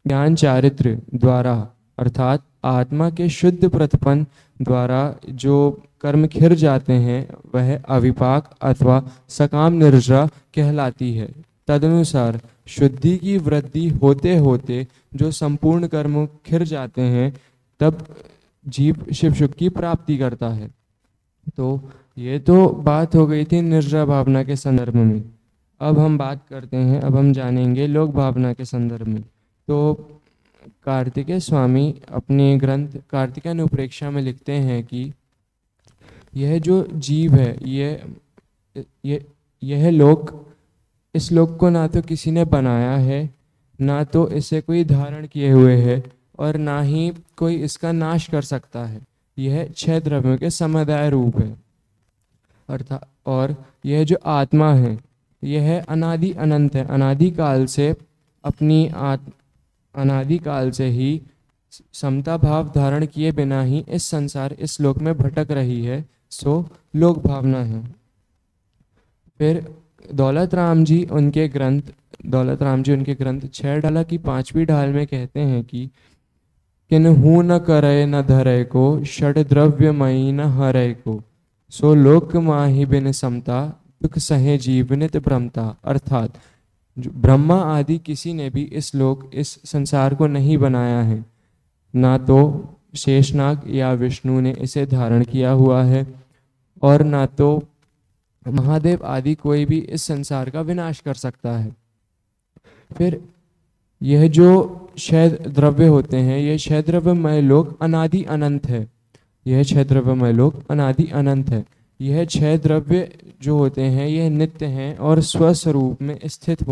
[SPEAKER 10] ज्ञान चारित्र द्वारा अर्थात आत्मा के शुद्ध प्रतिपन्न द्वारा जो कर्म खिर जाते हैं वह अविपाक अथवा सकाम निर्जरा कहलाती है। तदनुसार शुद्धि की वृद्धि होते होते जो संपूर्ण कर्म खिर जाते हैं तब जीव शिव सुख की प्राप्ति करता है। तो ये तो बात हो गई थी निर्जरा भावना के संदर्भ में। अब हम बात करते हैं, अब हम जानेंगे लोक भावना के संदर्भ में। तो कार्तिकेय स्वामी अपने ग्रंथ कार्तिकेय अनुप्रेक्षा में लिखते हैं कि यह जो जीव है यह लोक, इस लोक को ना तो किसी ने बनाया है, ना तो इसे कोई धारण किए हुए है, और ना ही कोई इसका नाश कर सकता है। यह 6 द्रव्यों के समुदाय रूप है अर्थात, और यह जो आत्मा है यह अनादि अनंत है। अनादिकाल से अनादिकाल से ही समता भाव धारण किए बिना ही इस संसार इस लोक में भटक रही है, सो लोक भावना है। फिर दौलत राम जी उनके ग्रंथ 6 ढाला की 5वीं ढाल में कहते हैं कि किन्हू न करे न धरे को, षड द्रव्यमयी न हरे को, सो लोक माही बिन समता, दुख सहे जीवनित भ्रमता। अर्थात ब्रह्मा आदि किसी ने भी इस संसार को नहीं बनाया है, ना तो शेषनाग या विष्णु ने इसे धारण किया हुआ है, और ना तो महादेव आदि कोई भी इस संसार का विनाश कर सकता है। फिर यह जो 6 द्रव्य होते हैं, यह 6 द्रव्यमय लोक अनादि अनंत है। यह 6 द्रव्यमय लोक अनादि अनंत है। यह 6 द्रव्य जो होते हैं यह नित्य हैं और स्वस्वरूप में स्थित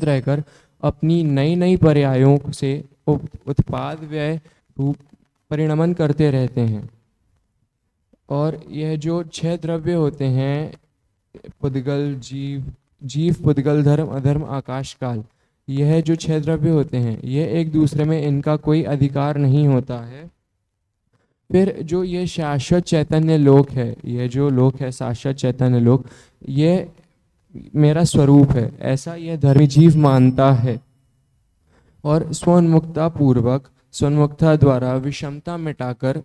[SPEAKER 10] रहकर अपनी नई नई पर्यायों से उत्पाद व्यय रूप परिणमन करते रहते हैं। और यह जो 6 द्रव्य होते हैं, पुद्गल जीव पुद्गल धर्म अधर्म आकाश काल, यह जो 6 द्रव्य होते हैं यह एक दूसरे में इनका कोई अधिकार नहीं होता है। फिर जो ये शाश्वत चैतन्य लोक है, यह जो लोक है शाश्वत चैतन्य लोक, ये मेरा स्वरूप है, ऐसा यह धर्मी जीव मानता है, और स्वोन्मुक्ता द्वारा विषमता मिटाकर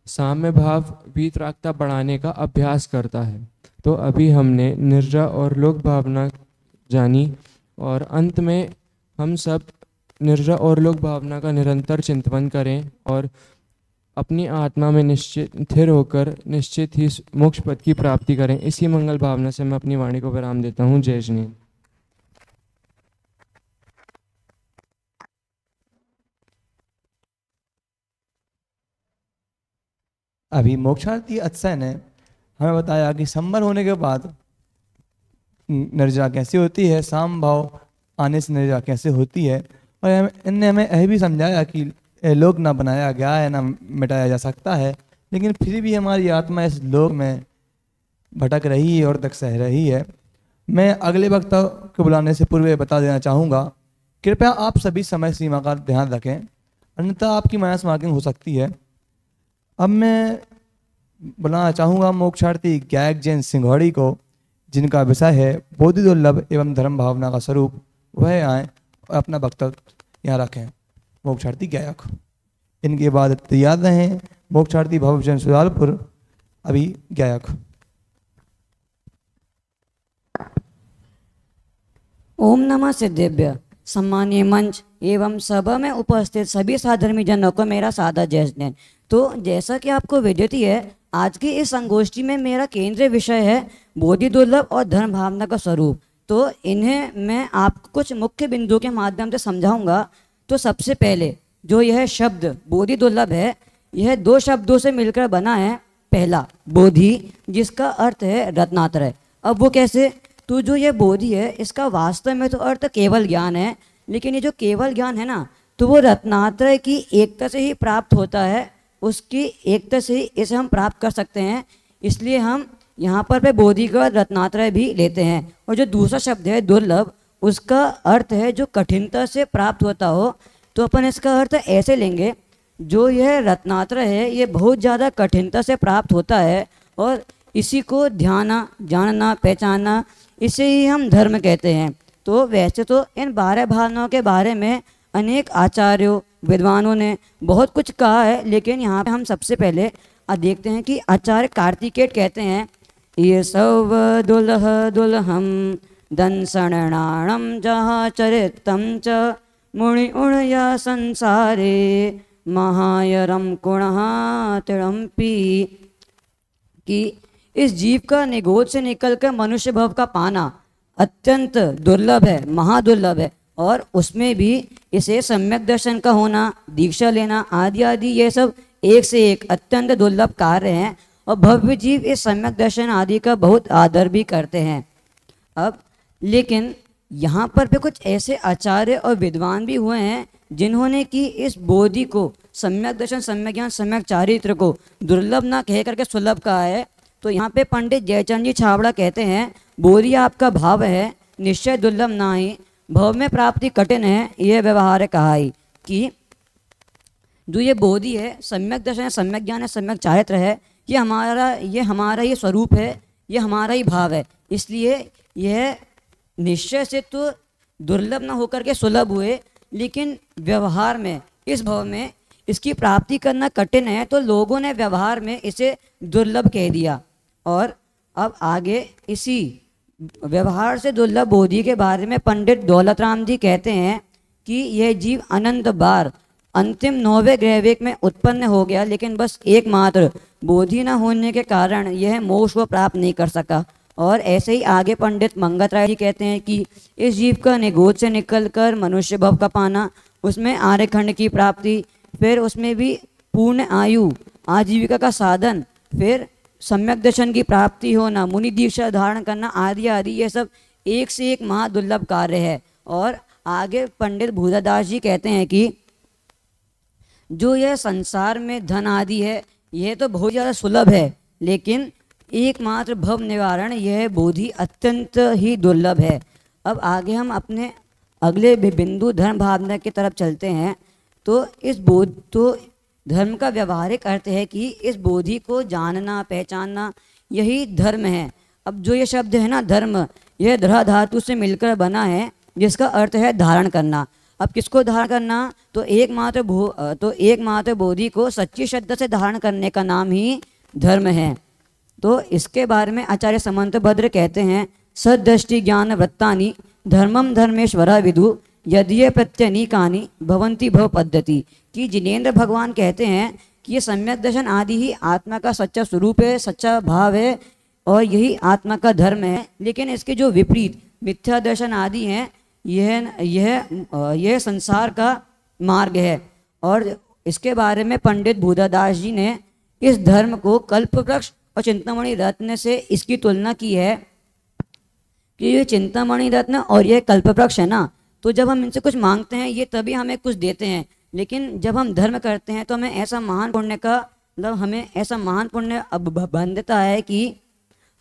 [SPEAKER 10] साम्य भाव वीतरागता बढ़ाने का अभ्यास करता है। तो अभी हमने निर्जरा और लोक भावना जानी, और अंत में हम सब निर्जरा और लोक भावना का निरंतर चिंतन करें और अपनी आत्मा में स्थिर होकर निश्चित ही मोक्ष पद की प्राप्ति करें। इसी मंगल भावना से मैं अपनी वाणी को विराम देता हूँ। जय जिनेन्द्र।
[SPEAKER 2] अभी मोक्षार्थी अत्सय ने हमें बताया कि संवर होने के बाद निर्जरा कैसे होती है, साम भाव आने से निर्जरा कैसे होती है, और इनने हमें यह भी समझाया कि लोक ना बनाया गया है ना मिटाया जा सकता है, लेकिन फिर भी हमारी आत्मा इस लोक में भटक रही है और दुख सह रही है। मैं अगले वक्ता को बुलाने से पूर्व बता देना चाहूँगा, कृपया आप सभी समय सीमा का ध्यान रखें, अन्यथा आपकी माइनस मार्किंग हो सकती है। अब मैं बुलाना चाहूँगा मोक्षार्थी गायक जैन सिंघौड़ी को, जिनका विषय है बोधि दुर्लभ एवं धर्म भावना का स्वरूप। वह आए और अपना वक्तव्य यहाँ रखें। मोक्षार्थी गायक, इनके बाद तैयार रहें मोक्षार्थी भवजन सुजालपुर। अभी गायक।
[SPEAKER 11] ओम नमः सिद्धेभ्य। सम्मानीय मंच एवं सभा में उपस्थित सभी साधर्मी जनों को मेरा सादर जय जिनेन्द्र। तो जैसा कि आपको विदित ही है, आज की इस संगोष्ठी में मेरा केंद्रीय विषय है बोधि दुर्लभ और धर्म भावना का स्वरूप। तो इन्हें मैं आपको कुछ मुख्य बिंदुओं के माध्यम से समझाऊंगा। तो सबसे पहले जो यह शब्द बोधि दुर्लभ है, यह 2 शब्दों से मिलकर बना है। पहला बोधि, जिसका अर्थ है रत्नात्रय। अब वो कैसे? तो जो ये बोधि है, इसका वास्तव में तो अर्थ केवल ज्ञान है, लेकिन ये जो केवल ज्ञान है ना, तो वो रत्नात्रय की एकता से ही प्राप्त होता है। उसकी एकता से ही इसे हम प्राप्त कर सकते हैं, इसलिए हम यहाँ पर बोधि का रत्नात्रय भी लेते हैं। और जो दूसरा शब्द है दुर्लभ, उसका अर्थ है जो कठिनता से प्राप्त होता हो। तो अपन इसका अर्थ ऐसे लेंगे, जो यह रत्नात्रय है ये बहुत ज़्यादा कठिनता से प्राप्त होता है, और इसी को ध्याना, जानना, पहचानना, इसे ही हम धर्म कहते हैं। तो वैसे तो इन 12 भावनाओं के बारे में अनेक आचार्यों, विद्वानों ने बहुत कुछ कहा है, लेकिन यहाँ पे हम सबसे पहले देखते हैं कि आचार्य कार्तिकेय कहते हैं, ये सब दुलह दुलहम दंसणाणम जहाँ चरितम च मुनि उणया संसारे महायरम कुणः तिड़म्पी, कि इस जीव का निगोद से निकलकर मनुष्य भव का पाना अत्यंत दुर्लभ है, महादुर्लभ है, और उसमें भी इसे सम्यक दर्शन का होना, दीक्षा लेना आदि आदि ये सब एक से एक अत्यंत दुर्लभ कार्य हैं, और भव्य जीव इस सम्यक दर्शन आदि का बहुत आदर भी करते हैं। अब लेकिन यहाँ पर भी कुछ ऐसे आचार्य और विद्वान भी हुए हैं जिन्होंने कि इस बोधि को, सम्यक दर्शन, सम्यक ज्ञान, सम्यक चारित्र को दुर्लभ ना कह करके सुलभ कहा है। तो यहाँ पे पंडित जयचंद जी छाबड़ा कहते हैं, बोधि आपका भाव है, निश्चय दुर्लभ नाही, भव में प्राप्ति कठिन है, यह व्यवहार कहाई। कि जो ये बोधि है, सम्यक दर्शन है, सम्यक ज्ञान है, सम्यक चारित्र है, ये हमारा ये स्वरूप है, ये हमारा ही भाव है, इसलिए यह निश्चय से तो दुर्लभ न होकर के सुलभ हुए, लेकिन व्यवहार में, इस भव में इसकी प्राप्ति करना कठिन है, तो लोगों ने व्यवहार में इसे दुर्लभ कह दिया। और अब आगे इसी व्यवहार से दुर्लभ बोधि के बारे में पंडित दौलत राम जी कहते हैं कि यह जीव अनंत बार अंतिम 9वें ग्रहवेग में उत्पन्न हो गया, लेकिन बस एकमात्र बोधि न होने के कारण यह मोक्ष को प्राप्त नहीं कर सका। और ऐसे ही आगे पंडित मंगत राय जी कहते हैं कि इस जीव का निगोद से निकलकर मनुष्य भव का पाना, उसमें आर्यखंड की प्राप्ति, फिर उसमें भी पूर्ण आयु, आजीविका का साधन, फिर सम्यक दर्शन की प्राप्ति होना, मुनि दीक्षा धारण करना आदि आदि, ये सब एक से एक महादुर्लभ कार्य है। और आगे पंडित भूदादास जी कहते हैं कि जो यह संसार में धन आदि है, यह तो बहुत ज़्यादा सुलभ है, लेकिन एकमात्र भव निवारण यह बोधि अत्यंत ही दुर्लभ है। अब आगे हम अपने अगले बिंदु धर्म भावना की तरफ चलते हैं। तो धर्म का व्यवहारिक अर्थ है कि इस बोधि को जानना, पहचानना, यही धर्म है। अब जो ये शब्द है ना धर्म, यह धरा धातु से मिलकर बना है, जिसका अर्थ है धारण करना। अब किसको धारण करना? तो एकमात्र बोधि को सच्ची श्रद्धा से धारण करने का नाम ही धर्म है। तो इसके बारे में आचार्य समंत भद्र कहते हैं, सदृष्टि ज्ञान वृत्तानि धर्मम धर्मेश्वरा विदु यदि प्रत्यनीकानि भवंती भव पद्धति। कि जिनेन्द्र भगवान कहते हैं कि ये सम्यक दर्शन आदि ही आत्मा का सच्चा स्वरूप है, सच्चा भाव है, और यही आत्मा का धर्म है। लेकिन इसके जो विपरीत मिथ्या दर्शन आदि हैं, यह संसार का मार्ग है। और इसके बारे में पंडित भूदादास जी ने इस धर्म को कल्पवृक्ष और चिंतामणि रत्न से इसकी तुलना की है कि ये चिंतामणि रत्न और ये कल्पवृक्ष है ना, तो जब हम इनसे कुछ मांगते हैं ये तभी हमें कुछ देते हैं, लेकिन जब हम धर्म करते हैं तो हमें ऐसा महान पुण्य का मतलब हमें ऐसा महान पुण्य बंधता है कि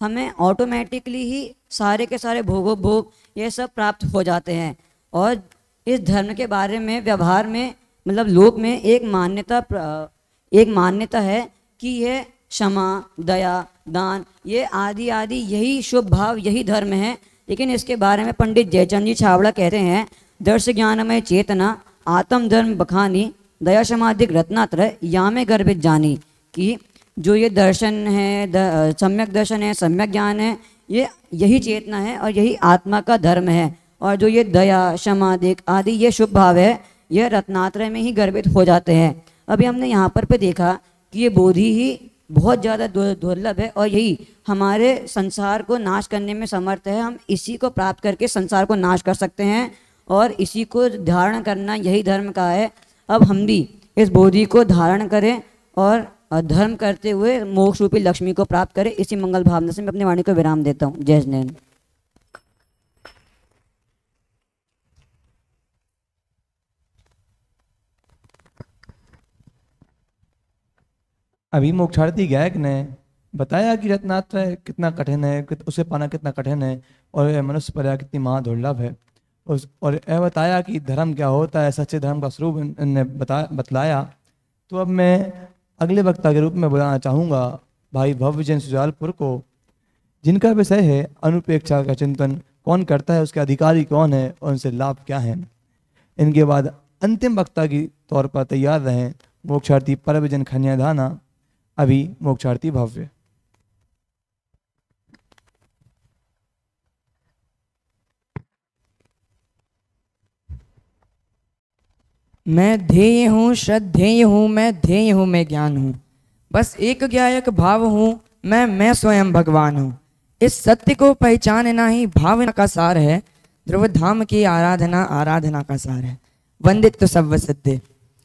[SPEAKER 11] हमें ऑटोमेटिकली ही सारे के सारे भोग ये सब प्राप्त हो जाते हैं। और इस धर्म के बारे में व्यवहार में मतलब लोक में एक मान्यता है कि यह क्षमा, दया, दान, ये आदि आदि यही शुभ भाव, यही धर्म है। लेकिन इसके बारे में पंडित जयचंद जी छाबड़ा कहते हैं, दर्श ज्ञानमय चेतना आत्म धर्म बखानी दया समाधिक रत्नात्र या में गर्भित जानी। कि जो ये दर्शन है, सम्यक दर्शन है, सम्यक ज्ञान है, ये यही चेतना है और यही आत्मा का धर्म है। और जो ये दया, समाधिक आदि ये शुभ भाव है, यह रत्नात्रय में ही गर्भित हो जाते हैं। अभी हमने यहाँ पर देखा कि ये बोधि ही बहुत ज़्यादा दुर्लभ है और यही हमारे संसार को नाश करने में समर्थ है। हम इसी को प्राप्त करके संसार को नाश कर सकते हैं और इसी को धारण करना यही धर्म का है। अब हम भी इस बोधि को धारण करें और धर्म करते हुए मोक्ष रूपी लक्ष्मी को प्राप्त करें। इसी मंगल भावना से मैं अपनी वाणी को विराम देता हूँ। जय जैन।
[SPEAKER 2] अभी मोक्षार्थी गायक ने बताया कि रत्नात्रय कितना कठिन है, उसे पाना कितना कठिन है और मनुष्य पर कितनी महादुर्लभ है। और यह बताया कि धर्म क्या होता है, सच्चे धर्म का स्वरूप इन्होंने बतलाया। तो अब मैं अगले वक्ता के रूप में बुलाना चाहूँगा भाई भव्यजन सुजालपुर को, जिनका विषय है अनुपेक्षा का चिंतन कौन करता है, उसके अधिकारी कौन है और उनसे लाभ क्या है। इनके बाद अंतिम वक्ता की तौर पर तैयार रहे मोक्षार्थी परमजन खन्याधाना, अभी मोक्षार्थी भव्य।
[SPEAKER 12] मैं ध्येय हूँ, श्रद्धेय हूँ, मैं ध्येय हूँ, मैं ज्ञान हूँ, बस एक ज्ञायक भाव हूँ, मैं स्वयं भगवान हूँ। इस सत्य को पहचानना ही भावना का सार है, ध्रुव धाम की आराधना आराधना का सार है। वंदित सर्व सिद्धे।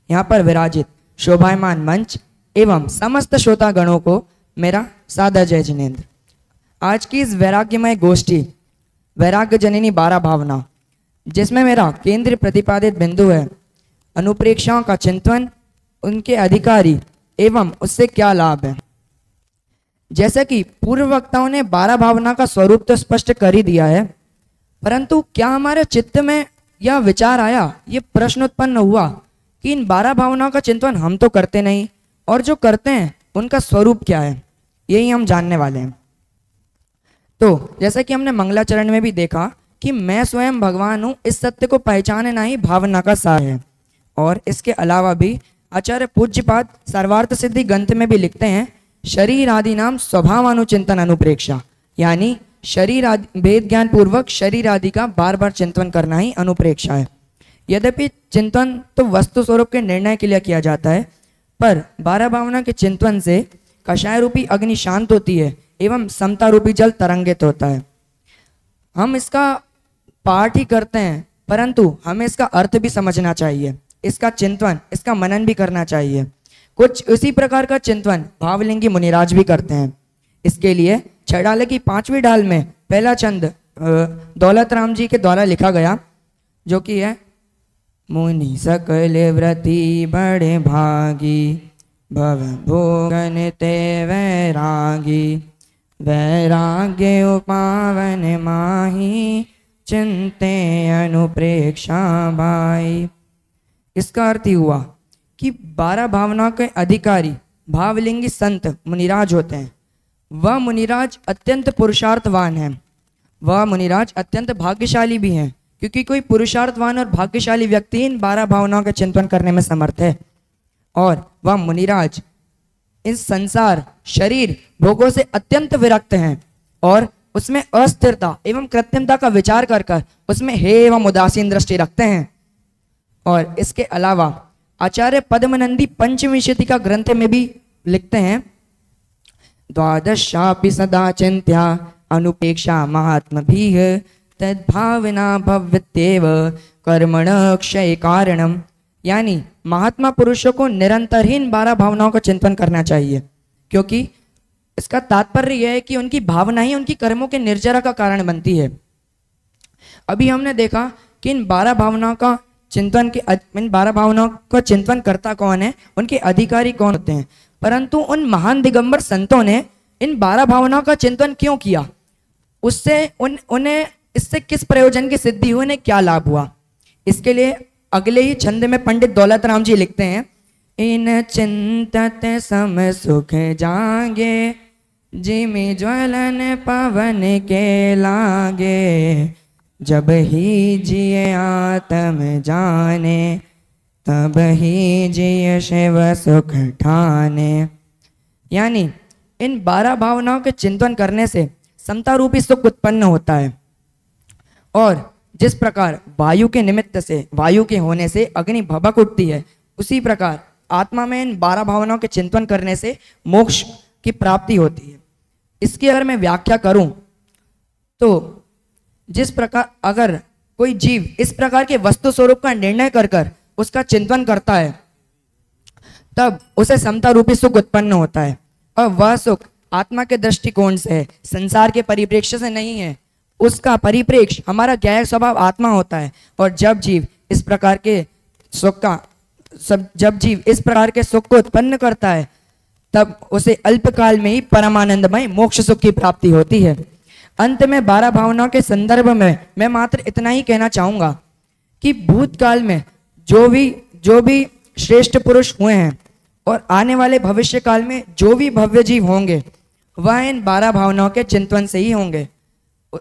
[SPEAKER 12] यहाँ पर विराजित शोभायमान मंच एवं समस्त श्रोता गणों को मेरा सादर जय जिनेन्द्र। आज की इस वैराग्यमय गोष्ठी वैराग्य जननी 12 भावना, जिसमें मेरा केंद्र प्रतिपादित बिंदु है अनुप्रेक्षाओं का चिंतन, उनके अधिकारी एवं उससे क्या लाभ है। जैसे कि पूर्व वक्ताओं ने 12 भावना का स्वरूप तो स्पष्ट कर ही दिया है, परंतु क्या हमारे चित्त में यह विचार आया, ये प्रश्न उत्पन्न हुआ कि इन 12 भावनाओं का चिंतन हम तो करते नहीं, और जो करते हैं उनका स्वरूप क्या है, यही हम जानने वाले हैं। तो जैसा कि हमने मंगलाचरण में भी देखा कि मैं स्वयं भगवान हूँ, इस सत्य को पहचानना ही भावना का सार है। और इसके अलावा भी आचार्य पूज्यपाद सर्वार्थ सिद्धि ग्रंथ में भी लिखते हैं शरीर आदि नाम स्वभावानुचिंतन अनुप्रेक्षा, यानी शरीर आदि भेद ज्ञान पूर्वक शरीर आदि का बार बार चिंतन करना ही अनुप्रेक्षा है। यद्यपि चिंतन तो वस्तु स्वरूप के निर्णय के लिए किया जाता है, पर 12 भावना के चिंतन से कषाय रूपी अग्नि शांत होती है एवं समता रूपी जल तरंगित होता है। हम इसका पाठ ही करते हैं, परंतु हमें इसका अर्थ भी समझना चाहिए, इसका चिंतन, इसका मनन भी करना चाहिए। कुछ उसी प्रकार का चिंतन भावलिंगी मुनिराज भी करते हैं। इसके लिए 6 डाले की 5वीं डाल में पहला चंद दौलत राम जी के द्वारा लिखा गया, जो कि है मुनि सकल व्रति बड़े भागी, भव भोगन ते वैरागी, वैराग्य उपावन माही, चिंते अनुप्रेक्षा बाई। इसका अर्थ ही हुआ कि 12 भावनाओं के अधिकारी भावलिंगी संत मुनिराज होते हैं। वह मुनिराज अत्यंत पुरुषार्थवान है, वह मुनिराज अत्यंत भाग्यशाली भी हैं, क्योंकि कोई पुरुषार्थवान और भाग्यशाली व्यक्ति इन 12 भावनाओं का चिंतन करने में समर्थ है। और वह मुनिराज इस संसार शरीर भोगों से अत्यंत विरक्त हैं और उसमें अस्थिरता एवं कृत्रिमता का विचार कर उसमें हे एवं उदासीन दृष्टि रखते हैं। और इसके अलावा आचार्य पद्मनंदी पंचमी शती का ग्रंथ में भी लिखते हैं द्वादशापि सदा चिंत्या अनुपेक्षा महात्म भी तद्भावना भव्यत्येव कर्मण क्षय कारणम, यानी महात्मा पुरुषों को निरंतर ही इन 12 भावनाओं का चिंतन करना चाहिए, क्योंकि इसका तात्पर्य यह है कि उनकी भावना ही उनकी कर्मों के निर्जरा का कारण बनती है। अभी हमने देखा कि इन 12 भावनाओं का चिंतन के इन 12 भावनाओं का चिंतन करता कौन है, उनके अधिकारी कौन होते हैं, परंतु उन महान दिगंबर संतों ने इन 12 भावनाओं का चिंतन क्यों किया, उससे उन्हें इससे किस प्रयोजन की सिद्धि हुई, उन्हें क्या लाभ हुआ। इसके लिए अगले ही छंद में पंडित दौलत राम जी लिखते हैं इन चिंतत सम सुख जागे, जिमि ज्वलन पवन के लागे, जब ही जिये आत्म जाने, तब ही जिये शिव सुख ठाने। यानी इन 12 भावनाओं के चिंतन करने से समता रूपी सुख उत्पन्न होता है, और जिस प्रकार वायु के निमित्त से, वायु के होने से अग्नि भभक उठती है, उसी प्रकार आत्मा में इन 12 भावनाओं के चिंतन करने से मोक्ष की प्राप्ति होती है। इसकी अगर मैं व्याख्या करूं तो जिस प्रकार अगर कोई जीव इस प्रकार के वस्तु स्वरूप का निर्णय कर उसका चिंतन करता है, तब उसे समता रूपी सुख उत्पन्न होता है, और वह सुख आत्मा के दृष्टिकोण से है, संसार के परिप्रेक्ष्य से नहीं है। उसका परिप्रेक्ष्य हमारा ज्ञायक स्वभाव आत्मा होता है, और जब जीव इस प्रकार के सुख को उत्पन्न करता है, तब उसे अल्पकाल में ही परमानंदमय मोक्ष सुख की प्राप्ति होती है। अंत में 12 भावनाओं के संदर्भ में मैं मात्र इतना ही कहना चाहूंगा कि भूतकाल में जो भी श्रेष्ठ पुरुष हुए हैं और आने वाले भविष्य काल में जो भी भव्य जीव होंगे, वह इन 12 भावनाओं के चिंतन से ही होंगे।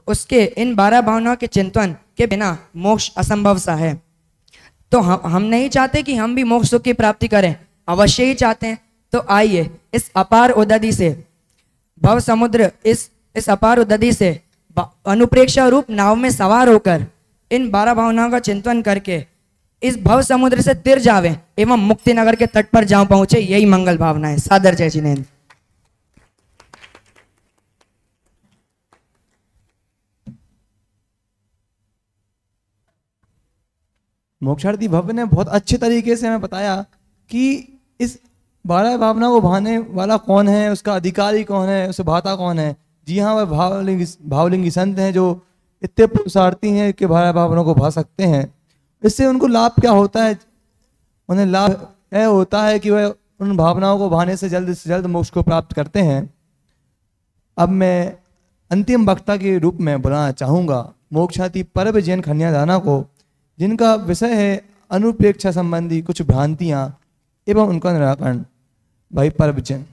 [SPEAKER 12] उसके इन 12 भावनाओं के चिंतन के बिना मोक्ष असंभव सा है। तो हम नहीं चाहते कि हम भी मोक्ष सुख की प्राप्ति करें, अवश्य ही चाहते हैं। तो आइए इस अपार उदधि से भव समुद्र, इस अपार उदधि से अनुप्रेक्षा रूप नाव में सवार होकर इन 12 भावनाओं का चिंतन करके इस भव समुद्र से तिर जावे एवं मुक्ति नगर के तट पर जाऊं पहुंचे। यही मंगल भावना है। सादर जय जिनेन्द्र।
[SPEAKER 2] मोक्षार्थी भव्य ने बहुत अच्छे तरीके से हमें बताया कि इस 12 भावना को भाने वाला कौन है, उसका अधिकारी कौन है, उसे भाता कौन है। जी हाँ, वह भावलिंगी संत हैं जो इतने पुरुषार्थी हैं कि 12 भावनाओं को भा सकते हैं। इससे उनको लाभ क्या होता है? उन्हें लाभ यह होता है कि वह उन भावनाओं को भाने से जल्द मोक्ष को प्राप्त करते हैं। अब मैं अंतिम वक्ता के रूप में बुलाना चाहूँगा मोक्षार्थी परब जैन खन्यादाना को, जिनका विषय है अनुप्रेक्षा संबंधी कुछ भ्रांतियाँ एवं उनका निराकरण। भाई परब जैन।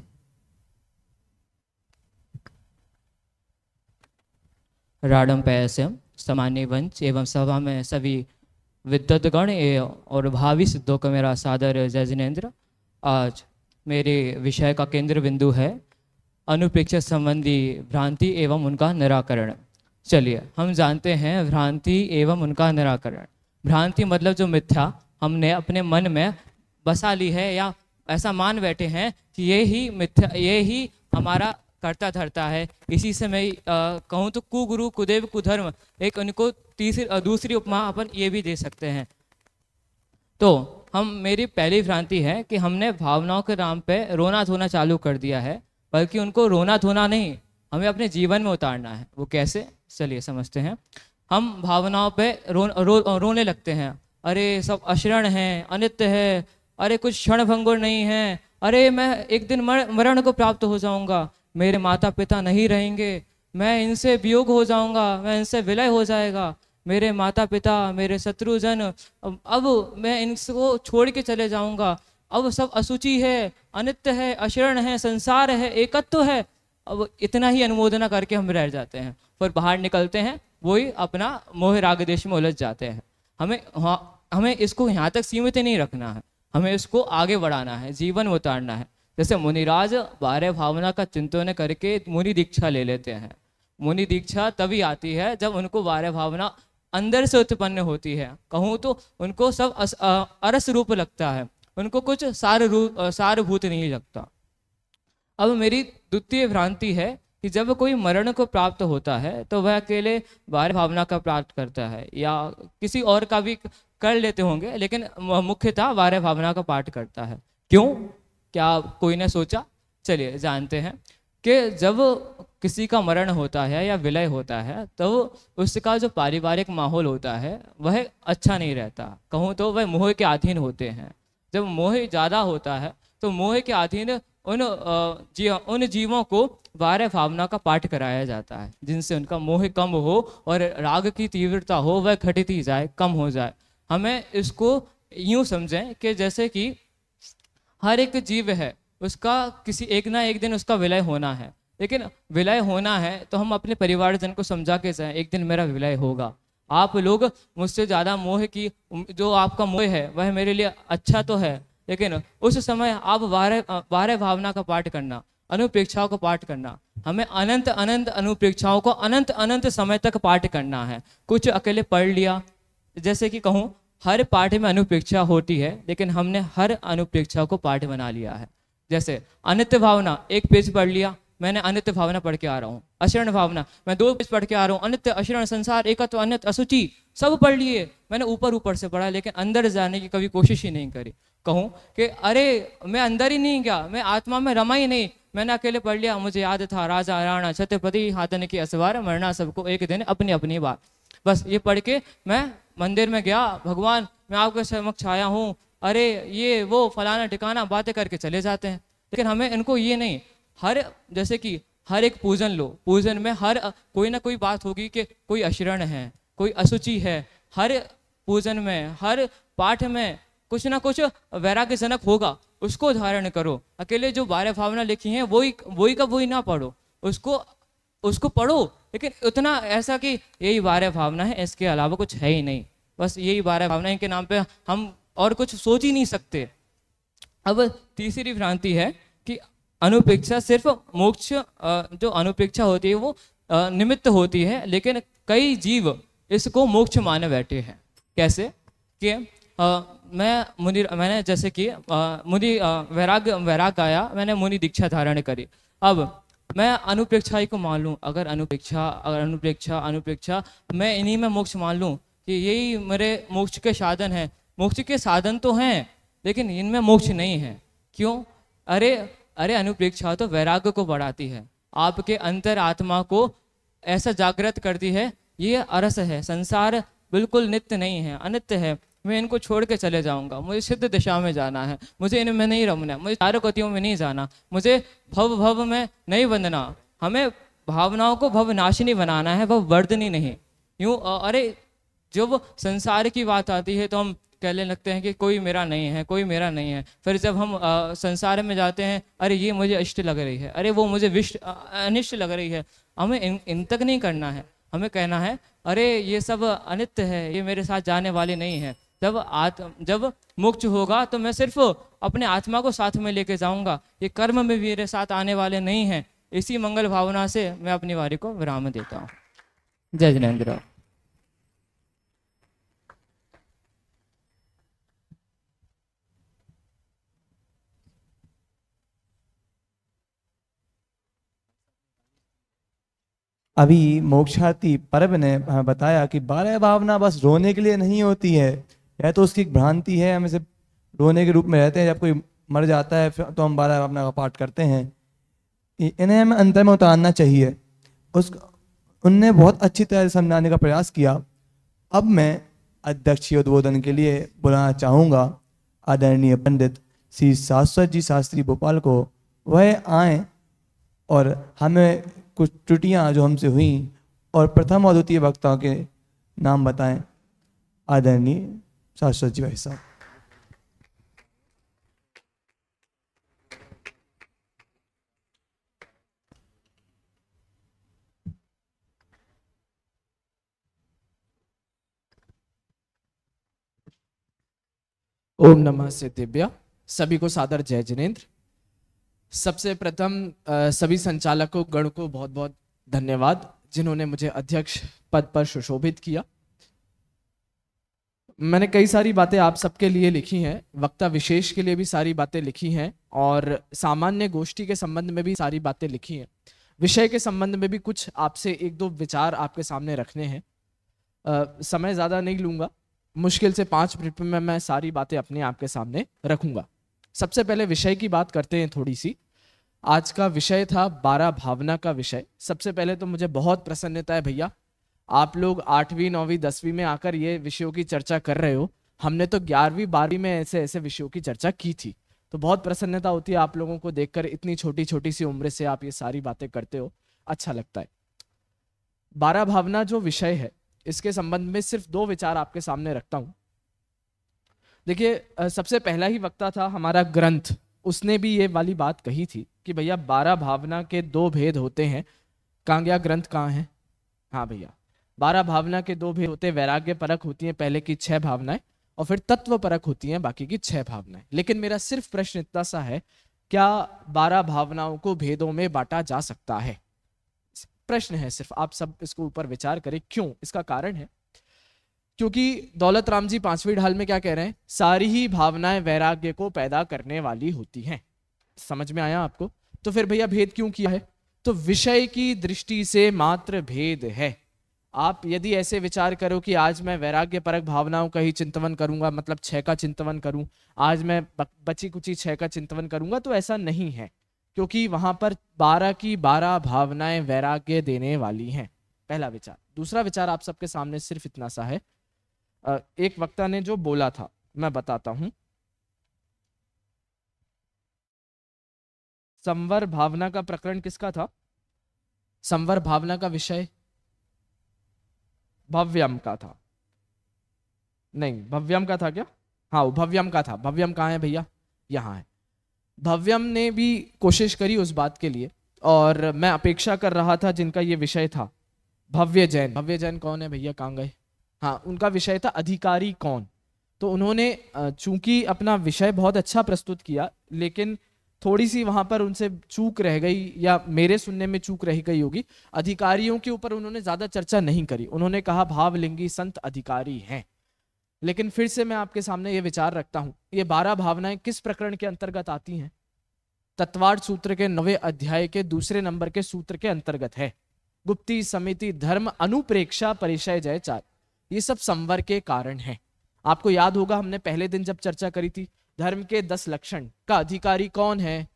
[SPEAKER 7] राडम पैस्यम सामान्य वंश एवं सभा में सभी विद्वतगण और भावी सिद्धों को मेरा सादर जय जिनेन्द्र। आज मेरे विषय का केंद्र बिंदु है अनुप्रेक्षा संबंधी भ्रांति एवं उनका निराकरण। चलिए हम जानते हैं भ्रांति एवं उनका निराकरण। भ्रांति मतलब जो मिथ्या हमने अपने मन में बसा ली है या ऐसा मान बैठे हैं कि ये ही मिथ्या, ये ही हमारा करता धरता है। इसी से मैं कहूँ तो कुगुरु कुदेव कुधर्म, एक उनको दूसरी उपमा अपन ये भी दे सकते हैं। तो मेरी पहली भ्रांति है कि हमने भावनाओं के नाम पे रोना धोना चालू कर दिया है, बल्कि उनको रोना धोना नहीं, हमें अपने जीवन में उतारना है। वो कैसे, चलिए समझते हैं। हम भावनाओं पे रोने लगते हैं, अरे सब अशरण हैं, अनित्य है, अरे कुछ क्षण भंगुर नहीं है, अरे मैं एक दिन मरण को प्राप्त हो जाऊंगा, मेरे माता पिता नहीं रहेंगे, मैं इनसे वियोग हो जाऊंगा, मैं इनसे विलय हो जाएगा, मेरे माता पिता, मेरे शत्रुजन, अब मैं इनको छोड़ के चले जाऊंगा, अब सब अशुचि है, अनित्य है, अशरण है, संसार है, एकत्व है। अब इतना ही अनुमोदना करके हम रह जाते हैं, पर बाहर निकलते हैं वही अपना मोह राग देश में उलझ जाते हैं। हमें इसको यहाँ तक सीमित नहीं रखना है, हमें इसको आगे बढ़ाना है, जीवन में उतारना है। जैसे मुनिराज 12 भावना का चिंतन करके मुनि दीक्षा ले लेते हैं। मुनि दीक्षा तभी आती है जब उनको 12 भावना अंदर से उत्पन्न होती है। कहूँ तो उनको सब अरस रूप लगता है, उनको कुछ सारभूत नहीं लगता। अब मेरी द्वितीय भ्रांति है कि जब कोई मरण को प्राप्त होता है तो वह अकेले 12 भावना का प्राप्त करता है, या किसी और का भी कर लेते होंगे, लेकिन मुख्यतः 12 भावना का पाठ करता है। क्यों, क्या कोई ने सोचा? चलिए जानते हैं कि जब किसी का मरण होता है या विलय होता है तो उसका जो पारिवारिक माहौल होता है वह अच्छा नहीं रहता। कहूँ तो वह मोह के अधीन होते हैं। जब मोह ज़्यादा होता है तो मोह के अधीन उन जीवों को 12 भावना का पाठ कराया जाता है, जिनसे उनका मोह कम हो और राग की तीव्रता हो वह घटती जाए, कम हो जाए। हमें इसको यूँ समझें कि जैसे कि हर एक जीव है, उसका किसी एक ना एक दिन उसका विलय होना है, लेकिन विलय होना है तो हम अपने परिवारजन को समझा के जाएं एक दिन मेरा विलय होगा। आप लोग मुझसे ज़्यादा मोह की, जो आपका मोह है वह मेरे लिए अच्छा तो है, लेकिन उस समय आप 12 भावना का पाठ करना, अनुप्रेक्षाओं का पाठ करना। हमें अनंत अनंत अनुप्रेक्षाओं को अनंत अनंत समय तक पाठ करना है। कुछ अकेले पढ़ लिया, जैसे कि कहूँ हर पाठ में अनुप्रेक्षा होती है, लेकिन हमने हर अनुप्रेक्षा को पाठ बना लिया है। जैसे अनित्य भावना, एक पेज पढ़ लिया, मैंने अनित्य भावना पढ़ के आ रहा हूँ। अशरण भावना, मैं 2 पेज पढ़ के आ रहा हूँ। अनित्य, अशरण, संसार, एकत्व, अनित्य, अशुचि, सब पढ़ लिए। मैंने ऊपर से पढ़ा, लेकिन अंदर जाने की कभी कोशिश ही नहीं करी। कहूँ कि अरे मैं अंदर ही नहीं गया, मैं आत्मा में रमा ही नहीं, मैंने अकेले पढ़ लिया। मुझे याद था राजा राणा छत्रपति हाथन की असवार, मरना सबको एक दिन अपनी अपनी बात। बस ये पढ़ के मैं मंदिर में गया, भगवान मैं आपके समक्ष आया हूँ, अरे ये वो फलाना ठिकाना, बातें करके चले जाते हैं। लेकिन हमें इनको ये नहीं, जैसे कि हर एक पूजन लो, पूजन में हर कोई ना कोई बात होगी कि कोई अशरण है, कोई अशुचि है। हर पूजन में, हर पाठ में कुछ ना कुछ वैराग्यजनक होगा, उसको धारण करो। अकेले जो 12 भावना लिखी हैं वही का वही ना पढ़ो, उसको उसको पढ़ो, लेकिन उतना ऐसा कि यही 12 भावना है, इसके अलावा कुछ है ही नहीं, बस यही 12 भावनाएं के नाम पे हम और कुछ सोच ही नहीं सकते। अब तीसरी भ्रांति है कि अनुपेक्षा सिर्फ मोक्ष, जो अनुपेक्षा होती है वो निमित्त होती है, लेकिन कई जीव इसको मोक्ष माने बैठे हैं। कैसे कि मैंने जैसे कि मुनि वैराग आया, मैंने मुनि दीक्षा धारण करी। अब मैं अनुपेक्षा ही को मान लूँ, अगर अनुपेक्षा मैं इन्हीं में मोक्ष मान लूँ कि यही मेरे मोक्ष के साधन हैं। मोक्ष के साधन तो हैं लेकिन इनमें मोक्ष नहीं है। क्यों? अरे अनुपेक्षा तो वैराग्य को बढ़ाती है, आपके अंतर आत्मा को ऐसा जागृत करती है, ये अरस है, संसार बिल्कुल नित्य नहीं है, अनित्य है, मैं इनको छोड़ के चले जाऊंगा, मुझे सिद्ध दिशा में जाना है, मुझे इनमें नहीं रमना, मुझे चार गतियों में नहीं जाना, मुझे भव में नहीं बंधना। हमें भावनाओं को भवनाशिनी बनाना है, भव वर्धनी नहीं। यूँ अरे जब संसार की बात आती है तो हम कहने लगते हैं कि कोई मेरा नहीं है, कोई मेरा नहीं है। फिर जब हम संसार में जाते हैं, अरे ये मुझे इष्ट लग रही है, अरे वो मुझे अनिष्ट लग रही है। हमें इन तक नहीं करना है, हमें कहना है अरे ये सब अनित्य है, ये मेरे साथ जाने वाली नहीं है। जब मोक्ष होगा तो मैं सिर्फ अपने आत्मा को साथ में लेके जाऊंगा, ये कर्म में मेरे साथ आने वाले नहीं हैं। इसी मंगल भावना से मैं अपनी वारी को विराम देता हूँ। जय जिनेंद्र।
[SPEAKER 2] अभी मोक्षार्थी परब ने बताया कि 12 भावना बस रोने के लिए नहीं होती है, यह तो उसकी एक भ्रांति है। हम इसे रोने के रूप में रहते हैं, जब कोई मर जाता है तो हम 12 भावना का पाठ करते हैं। इन्हें हमें अंतर में उतारना चाहिए। उनने बहुत अच्छी तरह से समझाने का प्रयास किया। अब मैं अध्यक्षीय उद्बोधन के लिए बुलाना चाहूँगा आदरणीय पंडित श्री शाश्वत जी शास्त्री भोपाल को। वह आए और हमें कुछ त्रुटियां जो हमसे हुई और प्रथम और द्वितीय वक्ताओं के नाम बताएं। आदरणीय शाश्वत जी भाई साहब।
[SPEAKER 13] ओम नमः सिद्धिभ्य। सभी को सादर जय जिनेंद्र। सबसे प्रथम सभी संचालकों गण को बहुत बहुत धन्यवाद जिन्होंने मुझे अध्यक्ष पद पर सुशोभित किया। मैंने कई सारी बातें आप सबके लिए लिखी हैं, वक्ता विशेष के लिए भी सारी बातें लिखी हैं और सामान्य गोष्ठी के संबंध में भी सारी बातें लिखी हैं। विषय के संबंध में भी कुछ आपसे एक दो विचार आपके सामने रखने हैं। समय ज़्यादा नहीं लूँगा, मुश्किल से 5 मिनट में मैं सारी बातें अपने आपके सामने रखूँगा। सबसे पहले विषय की बात करते हैं थोड़ी सी। आज का विषय था 12 भावना का विषय। सबसे पहले तो मुझे बहुत प्रसन्नता है भैया, आप लोग 8वीं 9वीं 10वीं में आकर ये विषयों की चर्चा कर रहे हो। हमने तो 11वीं 12वीं में ऐसे ऐसे विषयों की चर्चा की थी, तो बहुत प्रसन्नता होती है आप लोगों को देखकर। इतनी छोटी छोटी सी उम्र से आप ये सारी बातें करते हो, अच्छा लगता है। 12 भावना जो विषय है, इसके संबंध में सिर्फ 2 विचार आपके सामने रखता हूं। देखिए, सबसे पहला ही वक्ता था हमारा ग्रंथ, उसने भी ये वाली बात कही थी कि भैया 12 भावना के 2 भेद होते हैं। कहाँ गया ग्रंथ, कहाँ है? हाँ भैया, 12 भावना के 2 भेद होते हैं। वैराग्य परक होती हैं पहले की 6 भावनाएं, और फिर तत्व परक होती हैं बाकी की 6 भावनाएं। लेकिन मेरा सिर्फ प्रश्न इतना सा है, क्या 12 भावनाओं को भेदों में बांटा जा सकता है? प्रश्न है सिर्फ, आप सब इसको ऊपर विचार करें। क्यों? इसका कारण है क्योंकि दौलत राम जी 5वीं ढाल में क्या कह रहे हैं? सारी ही भावनाएं वैराग्य को पैदा करने वाली होती हैं। समझ में आया आपको? तो फिर भैया भेद क्यों किया है? तो विषय की दृष्टि से मात्र भेद है। आप यदि ऐसे विचार करो कि आज मैं वैराग्य परक भावनाओं का ही चिंतन करूंगा, मतलब 6 का चिंतन करूं, आज मैं बची कुची 6 का चिंतन करूंगा, तो ऐसा नहीं है, क्योंकि वहां पर 12 की 12 भावनाएं वैराग्य देने वाली हैं। पहला विचार। दूसरा विचार आप सबके सामने सिर्फ इतना सा है, एक वक्ता ने जो बोला था मैं बताता हूं। संवर भावना का प्रकरण किसका था? संवर भावना का विषय भव्यम का था। नहीं, भव्यम का था क्या? हाँ, भव्यम का था। भव्यम कहाँ है भैया? यहाँ है। भव्यम ने भी कोशिश करी उस बात के लिए, और मैं अपेक्षा कर रहा था जिनका ये विषय था भव्य जैन। भव्य जैन कौन है भैया, कहाँ गए? हाँ, उनका विषय था अधिकारी कौन। तो उन्होंने चूंकि अपना विषय बहुत अच्छा प्रस्तुत किया, लेकिन थोड़ी सी वहां पर उनसे चूक रह गई, या मेरे सुनने में चूक रह गई होगी। अधिकारियों के ऊपर उन्होंने ज्यादा चर्चा नहीं करी। उन्होंने कहा भावलिंगी संत अधिकारी हैं। लेकिन फिर से मैं आपके सामने ये विचार रखता हूं, ये 12 भावनाएं किस प्रकरण के अंतर्गत आती हैं? तत्वार्थ सूत्र के 9वें अध्याय के दूसरे नंबर के सूत्र के अंतर्गत है। गुप्ती, समिति, धर्म, अनुप्रेक्षा, परिचय, जय, चार, ये सब संवर के कारण हैं। आपको याद होगा हमने पहले दिन जब चर्चा करी थी धर्म के 10 लक्षण का अधिकारी कौन है?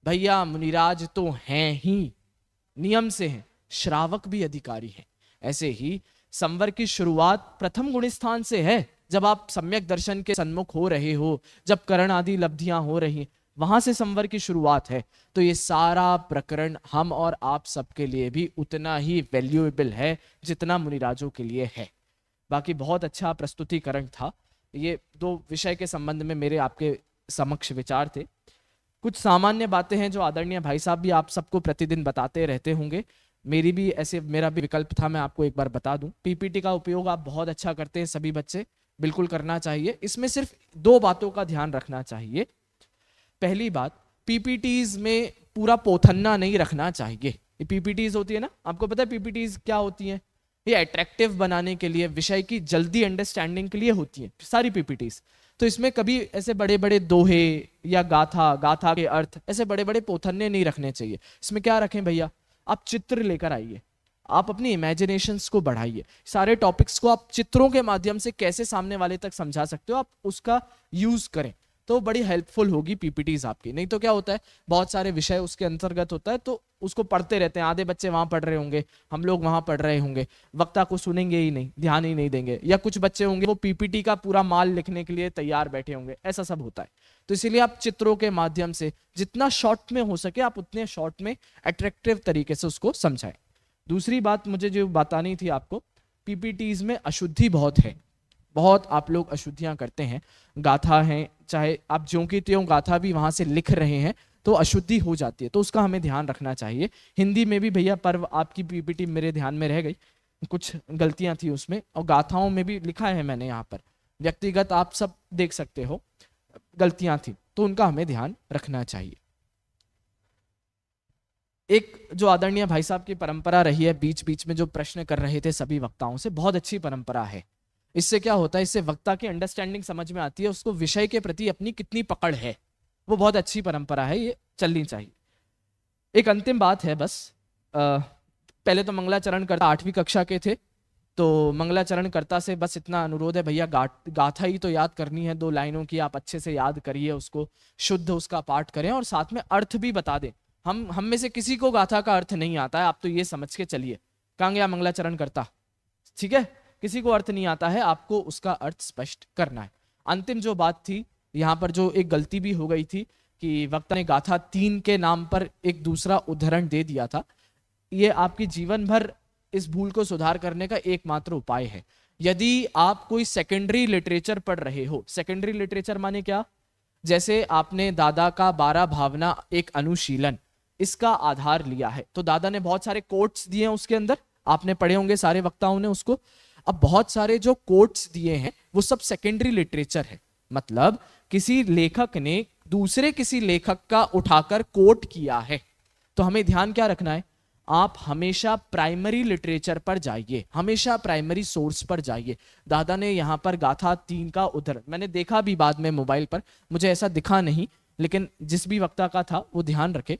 [SPEAKER 13] भैया मुनिराज तो हैं ही, नियम से हैं, श्रावक भी अधिकारी हैं। ऐसे ही संवर की शुरुआत प्रथम गुण स्थान से है। जब आप सम्यक दर्शन के सन्मुख हो रहे हो, जब करण आदि लब्धियां हो रही, वहां से संवर की शुरुआत है। तो ये सारा प्रकरण हम और आप सबके लिए भी उतना ही वैल्यूएबल है जितना मुनिराजों के लिए है। बाकी बहुत अच्छा प्रस्तुतिकरण था। ये 2 विषय के संबंध में मेरे आपके समक्ष विचार थे। कुछ सामान्य बातें हैं जो आदरणीय भाई साहब भी आप सबको प्रतिदिन बताते रहते होंगे। मेरा भी विकल्प था, मैं आपको एक बार बता दूं। पीपीटी का उपयोग आप बहुत अच्छा करते हैं, सभी बच्चे बिल्कुल करना चाहिए। इसमें सिर्फ 2 बातों का ध्यान रखना चाहिए। पहली बात, पीपीटीज में पूरा पोथन्ना नहीं रखना चाहिए। ये पीपीटीज होती है ना, आपको पता है पीपीटीज क्या होती हैं? ये अट्रैक्टिव बनाने के लिए, विषय की जल्दी अंडरस्टैंडिंग के लिए होती है सारी पीपीटीज। तो इसमें कभी ऐसे बड़े बड़े दोहे या गाथा के अर्थ, ऐसे बड़े बड़े पोथन्ने नहीं रखने चाहिए। इसमें क्या रखें भैया, आप चित्र लेकर आइए, आप अपनी इमेजिनेशंस को बढ़ाइए। सारे टॉपिक्स को आप चित्रों के माध्यम से कैसे सामने वाले तक समझा सकते हो, आप उसका यूज करें, तो बड़ी हेल्पफुल होगी पीपीटीज आपकी। नहीं तो क्या होता है, बहुत सारे विषय उसके अंतर्गत होता है, तो उसको पढ़ते रहते हैं। आधे बच्चे वहां पढ़ रहे होंगे, हम लोग वहां पढ़ रहे होंगे, वक्ता को सुनेंगे ही नहीं, ध्यान ही नहीं देंगे। या कुछ बच्चे होंगे वो पीपीटी का पूरा माल लिखने के लिए तैयार बैठे होंगे। ऐसा सब होता है। तो इसीलिए आप चित्रों के माध्यम से जितना शॉर्ट में हो सके आप उतने शॉर्ट में अट्रैक्टिव तरीके से उसको समझाएं। दूसरी बात मुझे जो बतानी थी आपको, पीपीटीज में अशुद्धि बहुत है। बहुत आप लोग अशुद्धियां करते हैं। गाथा है, चाहे आप ज्यों की त्यों गाथा भी वहां से लिख रहे हैं तो अशुद्धि हो जाती है, तो उसका हमें ध्यान रखना चाहिए। हिंदी में भी भैया पर्व आपकी पीपीटी मेरे ध्यान में रह गई, कुछ गलतियां थी उसमें, और गाथाओं में भी लिखा है मैंने यहाँ पर, व्यक्तिगत आप सब देख सकते हो गलतियां थी, तो उनका हमें ध्यान रखना चाहिए। एक जो आदरणीय भाई साहब की परंपरा रही है, बीच बीच में जो प्रश्न कर रहे थे सभी वक्ताओं से, बहुत अच्छी परंपरा है। इससे क्या होता है, इससे वक्ता की अंडरस्टैंडिंग समझ में आती है, उसको विषय के प्रति अपनी कितनी पकड़ है। वो बहुत अच्छी परंपरा है, ये चलनी चाहिए। एक अंतिम बात है बस, पहले तो मंगलाचरण करता 8वीं कक्षा के थे, तो मंगलाचरण करता से बस इतना अनुरोध है भैया, गाथा ही तो याद करनी है, 2 लाइनों की, आप अच्छे से याद करिए उसको, शुद्ध उसका पाठ करें और साथ में अर्थ भी बता दें। हम में से किसी को गाथा का अर्थ नहीं आता है, आप तो ये समझ के चलिए। कहाँ गया मंगलाचरण करता, ठीक है, किसी को अर्थ नहीं आता है, आपको उसका अर्थ स्पष्ट करना है। अंतिम जो बात थी यहाँ पर, जो एक गलती भी हो गई थी कि वक्ता ने गाथा 3 के नाम पर एक दूसरा उदाहरण दे दिया था। ये आपकी जीवन भर इस भूल को सुधार करने का एकमात्र उपाय है। यदि आप कोई सेकेंडरी लिटरेचर पढ़ रहे हो, सेकेंडरी लिटरेचर माने क्या, जैसे आपने दादा का 12 भावना एक अनुशीलन, इसका आधार लिया है, तो दादा ने बहुत सारे कोट्स दिए हैं उसके अंदर, आपने पढ़े होंगे सारे वक्ताओं ने उसको। अब बहुत सारे जो कोट्स दिए हैं वो सब सेकेंडरी लिटरेचर है, मतलब किसी लेखक ने दूसरे किसी लेखक का उठाकर कोट किया है। तो हमें ध्यान क्या रखना है, आप हमेशा प्राइमरी लिटरेचर पर जाइए, हमेशा प्राइमरी सोर्स पर जाइए। दादा ने यहाँ पर गाथा 3 का उदाहरण मैंने देखा भी बाद में मोबाइल पर, मुझे ऐसा दिखा नहीं, लेकिन जिस भी वक्ता का था वो ध्यान रखे।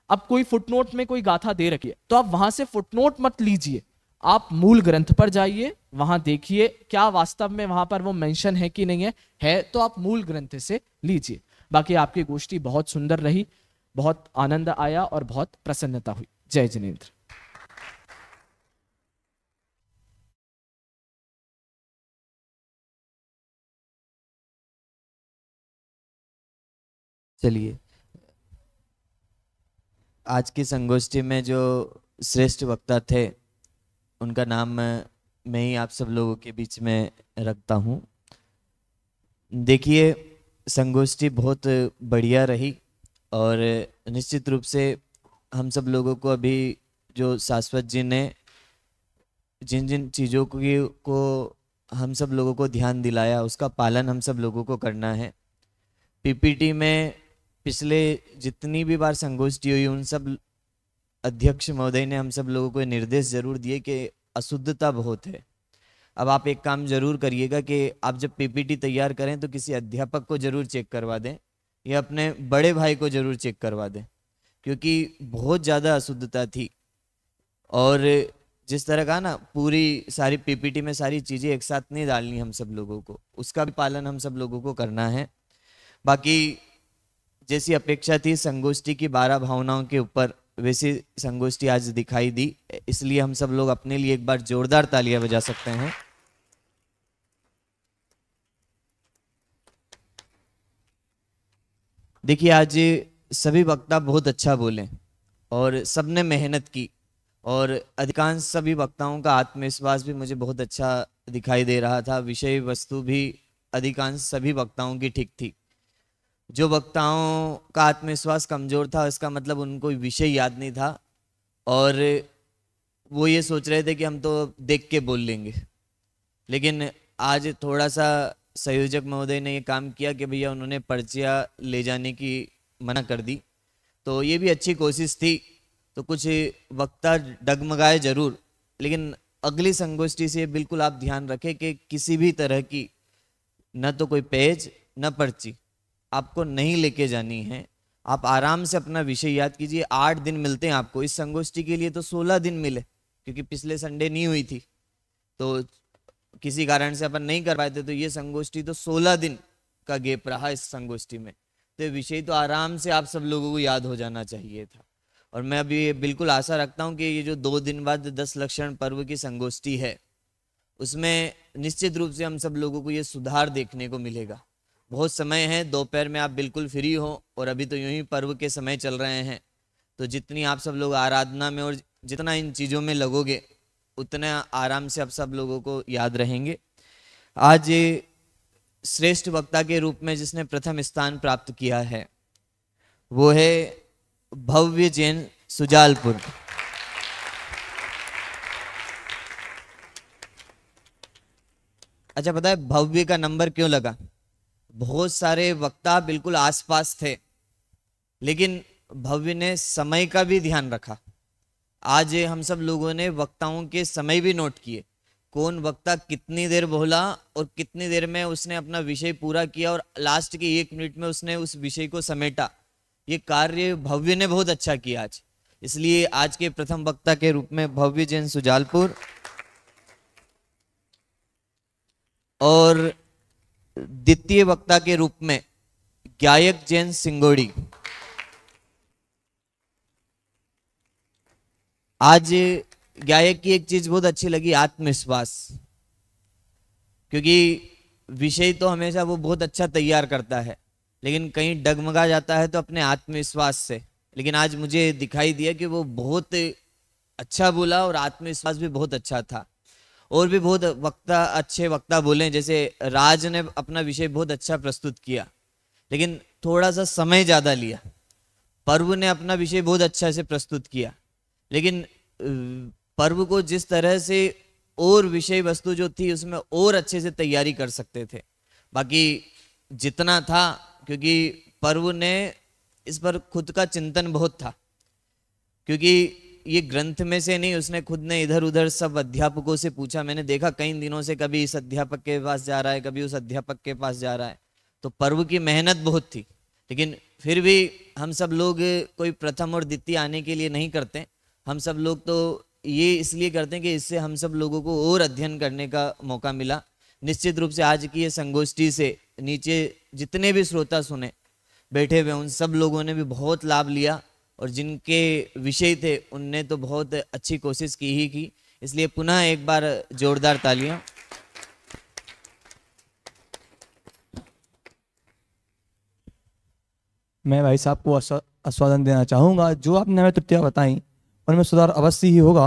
[SPEAKER 13] अब कोई फुटनोट में कोई गाथा दे रखी है तो आप वहां से फुटनोट मत लीजिए, आप मूल ग्रंथ पर जाइए, वहां देखिए क्या वास्तव में वहां पर वो मेंशन है कि नहीं है तो आप मूल ग्रंथ से लीजिए। बाकी आपकी गोष्ठी बहुत सुंदर रही, बहुत आनंद आया और बहुत प्रसन्नता हुई। जय जिनेंद्र।
[SPEAKER 5] चलिए, आज की संगोष्ठी में जो श्रेष्ठ वक्ता थे उनका नाम मैं ही आप सब लोगों के बीच में रखता हूँ। देखिए, संगोष्ठी बहुत बढ़िया रही और निश्चित रूप से हम सब लोगों को अभी जो शाश्वत जी ने जिन जिन चीज़ों को हम सब लोगों को ध्यान दिलाया उसका पालन हम सब लोगों को करना है। पीपीटी में पिछले जितनी भी बार संगोष्ठी हुई उन सब अध्यक्ष महोदय ने हम सब लोगों को निर्देश जरूर दिए कि अशुद्धता बहुत है। अब आप एक काम जरूर करिएगा कि आप जब पीपीटी तैयार करें तो किसी अध्यापक को जरूर चेक करवा दें या अपने बड़े भाई को जरूर चेक करवा दें, क्योंकि बहुत ज़्यादा अशुद्धता थी। और जिस तरह का ना पूरी सारी पीपीटी में सारी चीज़ें एक साथ नहीं डालनी हम सब लोगों को, उसका भी पालन हम सब लोगों को करना है। बाकी जैसी अपेक्षा थी संगोष्ठी की 12 भावनाओं के ऊपर, वैसी संगोष्ठी आज दिखाई दी, इसलिए हम सब लोग अपने लिए एक बार जोरदार तालियां बजा सकते हैं। देखिए आज सभी वक्ता बहुत अच्छा बोले और सबने मेहनत की और अधिकांश सभी वक्ताओं का आत्मविश्वास भी मुझे बहुत अच्छा दिखाई दे रहा था। विषय वस्तु भी अधिकांश सभी वक्ताओं की ठीक थी। जो वक्ताओं का आत्मविश्वास कमजोर था इसका मतलब उनको विषय याद नहीं था और वो ये सोच रहे थे कि हम तो देख के बोल लेंगे। लेकिन आज थोड़ा सा संयोजक महोदय ने ये काम किया कि भैया उन्होंने पर्चियाँ ले जाने की मना कर दी, तो ये भी अच्छी कोशिश थी। तो कुछ वक्ता डगमगाए जरूर, लेकिन अगली संगोष्ठी से बिल्कुल आप ध्यान रखें कि किसी भी तरह की न तो कोई पेज न पर्ची आपको नहीं लेके जानी है। आप आराम से अपना विषय याद कीजिए। 8 दिन मिलते हैं आपको इस संगोष्ठी के लिए, तो 16 दिन मिले क्योंकि पिछले संडे नहीं हुई थी तो किसी कारण से अपन नहीं कर पाए थे, तो ये संगोष्ठी तो 16 दिन का गैप रहा इस संगोष्ठी में। तो विषय तो आराम से आप सब लोगों को याद हो जाना चाहिए था। और मैं अभी बिल्कुल आशा रखता हूँ कि ये जो 2 दिन बाद 10 लक्षण पर्व की संगोष्ठी है उसमें निश्चित रूप से हम सब लोगों को ये सुधार देखने को मिलेगा। बहुत समय है, दोपहर में आप बिल्कुल फ्री हो और अभी तो यूं ही पर्व के समय चल रहे हैं, तो जितनी आप सब लोग आराधना में और जितना इन चीज़ों में लगोगे उतना आराम से आप सब लोगों को याद रहेंगे। आज श्रेष्ठ वक्ता के रूप में जिसने प्रथम स्थान प्राप्त किया है वो है भव्य जैन सुजालपुर। अच्छा, पता है भव्य का नंबर क्यों लगा? बहुत सारे वक्ता बिल्कुल आसपास थे, लेकिन भव्य ने समय का भी ध्यान रखा। आज हम सब लोगों ने वक्ताओं के समय भी नोट किए, कौन वक्ता कितनी देर बोला और कितनी देर में उसने अपना विषय पूरा किया और लास्ट के 1 मिनट में उसने उस विषय को समेटा। ये कार्य भव्य ने बहुत अच्छा किया आज, इसलिए आज के प्रथम वक्ता के रूप में भव्य जैन सुजालपुर और द्वितीय वक्ता के रूप में गायक जैन सिंगोड़ी। आज गायक की एक चीज बहुत अच्छी लगी, आत्मविश्वास, क्योंकि विषय तो हमेशा वो बहुत अच्छा तैयार करता है लेकिन कहीं डगमगा जाता है तो अपने आत्मविश्वास से। लेकिन आज मुझे दिखाई दिया कि वो बहुत अच्छा बोला और आत्मविश्वास भी बहुत अच्छा था। और भी बहुत वक्ता अच्छे वक्ता बोले, जैसे राज ने अपना विषय बहुत अच्छा प्रस्तुत किया लेकिन थोड़ा सा समय ज़्यादा लिया। पर्व ने अपना विषय बहुत अच्छा से प्रस्तुत किया, लेकिन पर्व को जिस तरह से और विषय वस्तु जो थी उसमें और अच्छे से तैयारी कर सकते थे। बाकी जितना था, क्योंकि पर्व ने इस पर खुद का चिंतन बहुत था, क्योंकि ये ग्रंथ में से नहीं, उसने खुद ने इधर उधर सब अध्यापकों से पूछा। मैंने देखा कई दिनों से कभी इस अध्यापक के पास जा रहा है, कभी उस अध्यापक के पास जा रहा है, तो पर्व की मेहनत बहुत थी। लेकिन फिर भी हम सब लोग कोई प्रथम और द्वितीय आने के लिए नहीं करते, हम सब लोग तो ये इसलिए करते हैं कि इससे हम सब लोगों को और अध्ययन करने का मौका मिला। निश्चित रूप से आज की ये संगोष्ठी से नीचे जितने भी श्रोता सुने बैठे हुए उन सब लोगों ने भी बहुत लाभ लिया और जिनके विषय थे उनने तो बहुत अच्छी कोशिश की ही की। इसलिए पुनः एक बार जोरदार तालियां।
[SPEAKER 2] मैं भाई साहब को आस्वादन देना चाहूँगा। जो आपने हमें त्रुटियाँ बताई उनमें सुधार अवश्य ही होगा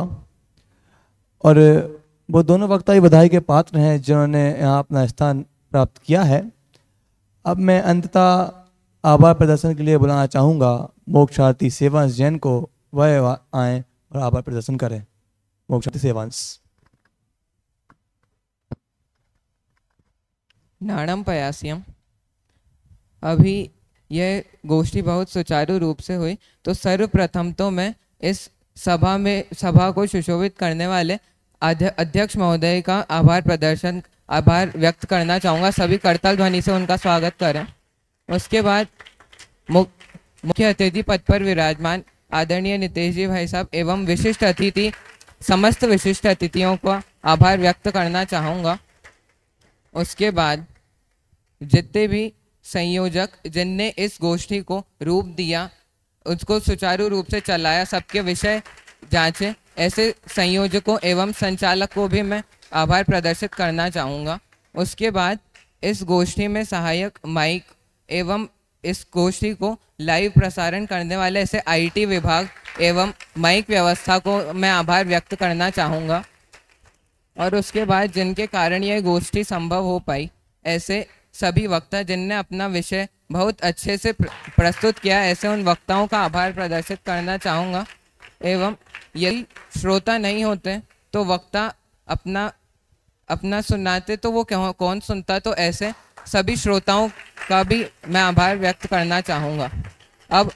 [SPEAKER 2] और वो दोनों वक्ता ही बधाई के पात्र हैं जिन्होंने यहाँ अपना स्थान प्राप्त किया है। अब मैं अंततः आभार प्रदर्शन के लिए बुलाना चाहूँगा मोक्षार्थी सेवांश जैन को, वह आए और आभार प्रदर्शन करें। मोक्षार्थी सेवांश।
[SPEAKER 12] नाणम पयास्यम। अभी यह गोष्ठी बहुत सुचारू रूप से हुई, तो सर्वप्रथम तो मैं इस सभा को सुशोभित करने वाले अध्यक्ष महोदय का आभार व्यक्त करना चाहूँगा। सभी करताल ध्वनि से उनका स्वागत करें। उसके बाद मुख्य अतिथि पद पर विराजमान आदरणीय नितेश जी भाई साहब एवं विशिष्ट अतिथि, समस्त विशिष्ट अतिथियों का आभार व्यक्त करना चाहूँगा। उसके बाद जितने भी संयोजक जिनने इस गोष्ठी को रूप दिया, उसको सुचारू रूप से चलाया, सबके विषय जांचे, ऐसे संयोजकों एवं संचालक को भी मैं आभार प्रदर्शित करना चाहूँगा। उसके बाद इस गोष्ठी में सहायक माइक एवं इस गोष्ठी को लाइव प्रसारण करने वाले ऐसे आईटी विभाग एवं माइक व्यवस्था को मैं आभार व्यक्त करना चाहूँगा। और उसके बाद जिनके कारण यह गोष्ठी संभव हो पाई, ऐसे सभी वक्ता जिनने अपना विषय बहुत अच्छे से प्रस्तुत किया, ऐसे उन वक्ताओं का आभार प्रदर्शित करना चाहूँगा। एवं यदि श्रोता नहीं होते तो वक्ता अपना सुनाते तो वो कौन सुनता, तो ऐसे सभी श्रोताओं का भी मैं आभार व्यक्त करना चाहूँगा। अब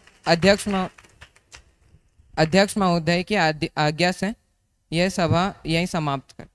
[SPEAKER 12] अध्यक्ष महोदय की आज्ञा से यह सभा यहीं समाप्त कर।